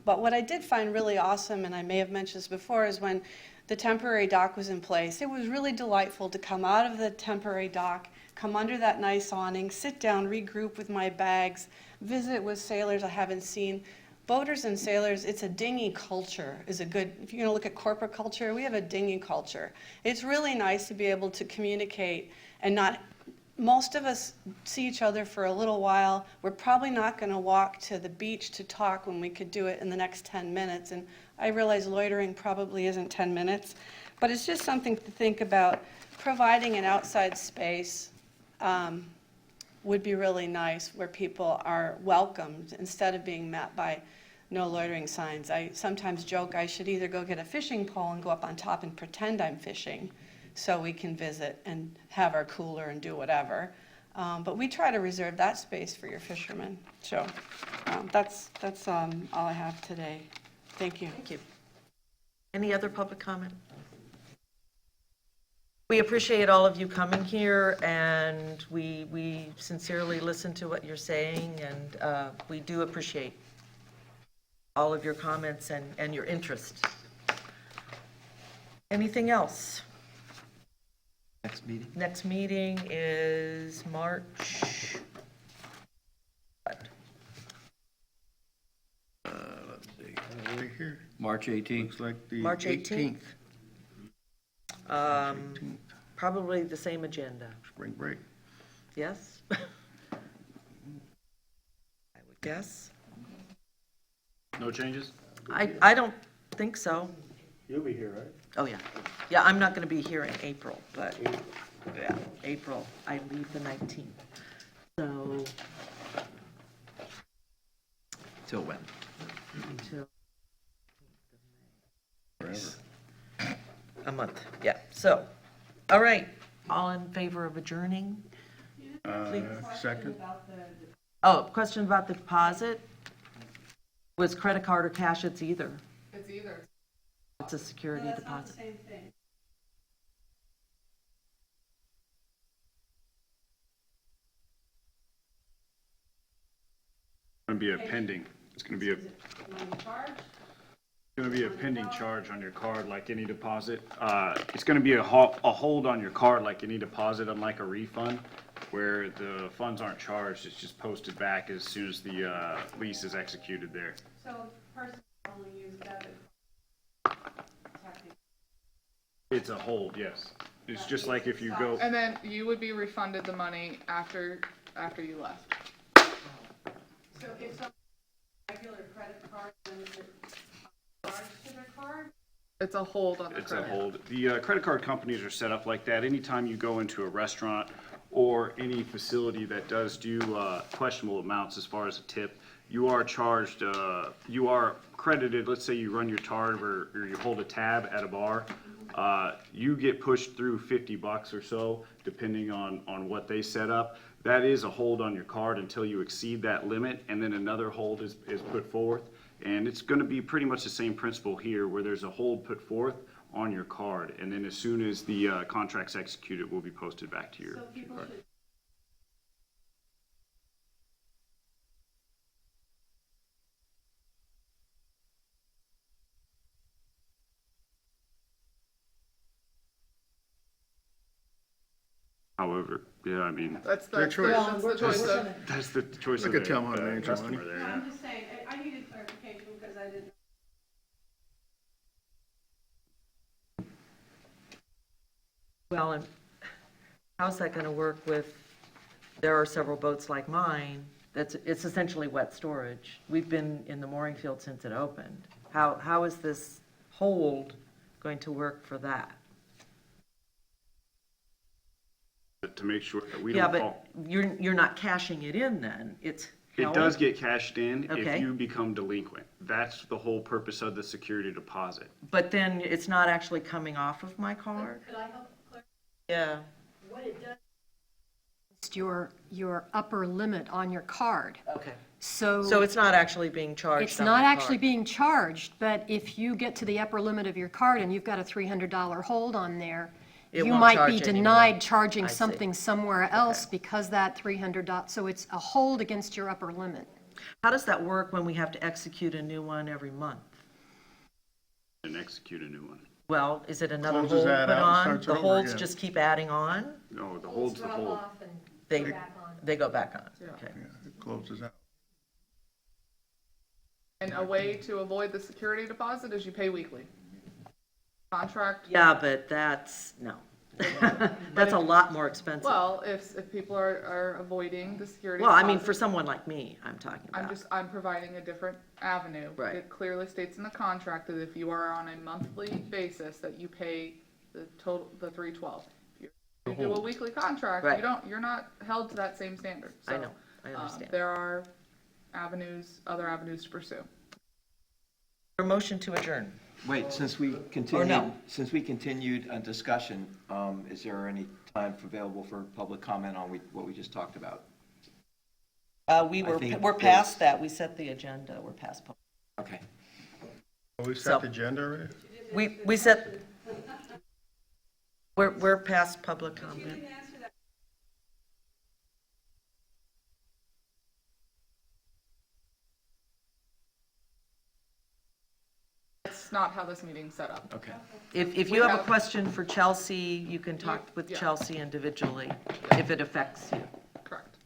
But what I did find really awesome, and I may have mentioned this before, is when the temporary dock was in place, it was really delightful to come out of the temporary dock, come under that nice awning, sit down, regroup with my bags, visit with sailors I haven't seen. Boaters and sailors, it's a dinghy culture, is a good, if you're gonna look at corporate culture, we have a dinghy culture. It's really nice to be able to communicate and not most of us see each other for a little while. We're probably not going to walk to the beach to talk when we could do it in the next 10 minutes. And I realize loitering probably isn't 10 minutes, but it's just something to think about. Providing an outside space would be really nice, where people are welcomed instead of being met by no loitering signs. I sometimes joke I should either go get a fishing pole and go up on top and pretend I'm fishing so we can visit and have our cooler and do whatever. But we try to reserve that space for your fishermen. So that's all I have today. Thank you. Thank you. Any other public comment? We appreciate all of you coming here, and we sincerely listen to what you're saying, and we do appreciate all of your comments and your interest. Anything else? Next meeting? Next meeting is March. Let's see, Right here, March 18th. looks like the March 18th. 18th, Probably the same agenda. spring break. Yes? I would guess. No changes? I don't think so. You'll be here, right? Oh, yeah. Yeah, I'm not going to be here in April, but, yeah, April, I leave the 19th. So, Till when? until Forever. a month, yeah. So, all right, all in favor of adjourning? Second? Oh, question about the deposit? Was credit card or cash? It's either. It's either. It's a security deposit. Same thing. Going to be a pending, it's going to be a, going to be a pending charge on your card like any deposit. It's going to be a hold on your card like any deposit, unlike a refund, where the funds aren't charged, it's just posted back as soon as the lease is executed there. So person only use debit. It's a hold, yes. It's just like if you go, And then you would be refunded the money after you left. So if some regular credit card, then is it charged to their card? It's a hold on the it's a credit. hold. The credit card companies are set up like that. Anytime you go into a restaurant or any facility that does do questionable amounts as far as a tip, you are charged, you are credited, let's say you run your card or you hold a tab at a bar, you get pushed through $50 or so, depending on what they set up. That is a hold on your card until you exceed that limit, and then another hold is put forth. And it's gonna be pretty much the same principle here, where there's a hold put forth on your card, and then as soon as the contract's executed, it will be posted back to your So people card. should However, yeah, I mean, That's Their the choice. choice of. that's the choice Look of at Tom on the Range customer Money. there, No, yeah. I'm just saying, I needed clarification because I didn't. Well, and how's that going to work with, there are several boats like mine, it's essentially wet storage. We've been in the mooring field since it opened. How is this hold going to work for that? To make sure that we Yeah, don't but fall. you're not cashing it in then, it's It held? does get cashed in Okay. if you become delinquent. That's the whole purpose of the security deposit. But then it's not actually coming off of my card? Could I help clarify? Yeah. What it does, It's your upper limit on your card. Okay. So So it's not actually being charged it's on not my actually card? being charged, but if you get to the upper limit of your card and you've got a $300 hold on there, It you won't might charge be anymore. denied charging I see. something somewhere else because that $300, so it's a hold against your upper limit. How does that work when we have to execute a new one every month? And execute a new one. Well, is it another Closes hold put that out and on? starts The it over holds again. just keep adding on? No, the hold's the hold. They go back on, okay. Yeah, it closes out. And a way to avoid the security deposit is you pay weekly. Contract. Yeah, but that's, no. That's a lot more expensive. Well, if people are avoiding the security Well, I mean, deposit, for someone like me, I'm talking about. I'm providing a different avenue. Right. It clearly states in the contract that if you are on a monthly basis, that you pay the total, the $312. If you do a weekly contract, Right. you're not held to that same standard. I So, know, I understand. There are other avenues to pursue. A motion to adjourn. Wait, since we continued a discussion, is there any time available for public comment on what we just talked about? We're past that. We set the agenda. We're past. Okay. We So- set the agenda already? We set, we're past public comment. That's not how this meeting's set up. Okay. If you have a question for Chelsea, you can talk with Yeah. Chelsea individually, if it affects you, Correct.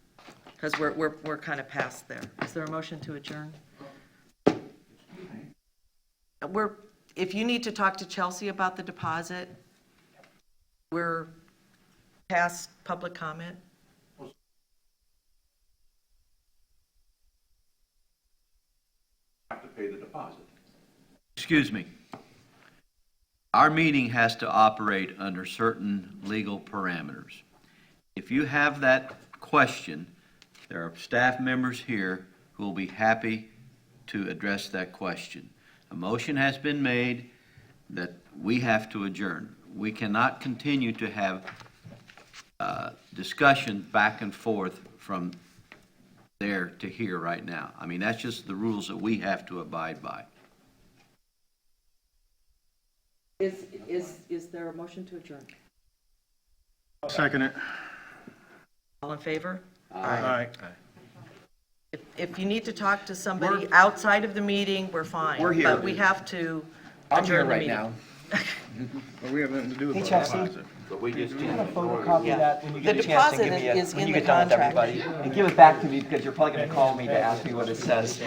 because we're kind of past there. Is there a motion to adjourn? If you need to talk to Chelsea about the deposit, we're past public comment. Have to pay the deposit. Excuse me. Our meeting has to operate under certain legal parameters. If you have that question, there are staff members here who will be happy to address that question. A motion has been made that we have to adjourn. We cannot continue to have discussion back and forth from there to here right now. I mean, that's just the rules that we have to abide by. Is there a motion to adjourn? Second it. All in favor? Aye. If you need to talk to somebody outside of the meeting, we're fine. We're here. But we have to I'm here adjourn the right meeting. now. But we have nothing to do with the Chelsea. deposit. But we just photocopy Yeah. that When you The get a chance, deposit and give me is when in you the get done with contract. everybody, and give it back to me because you're probably going to call me to ask me what it says.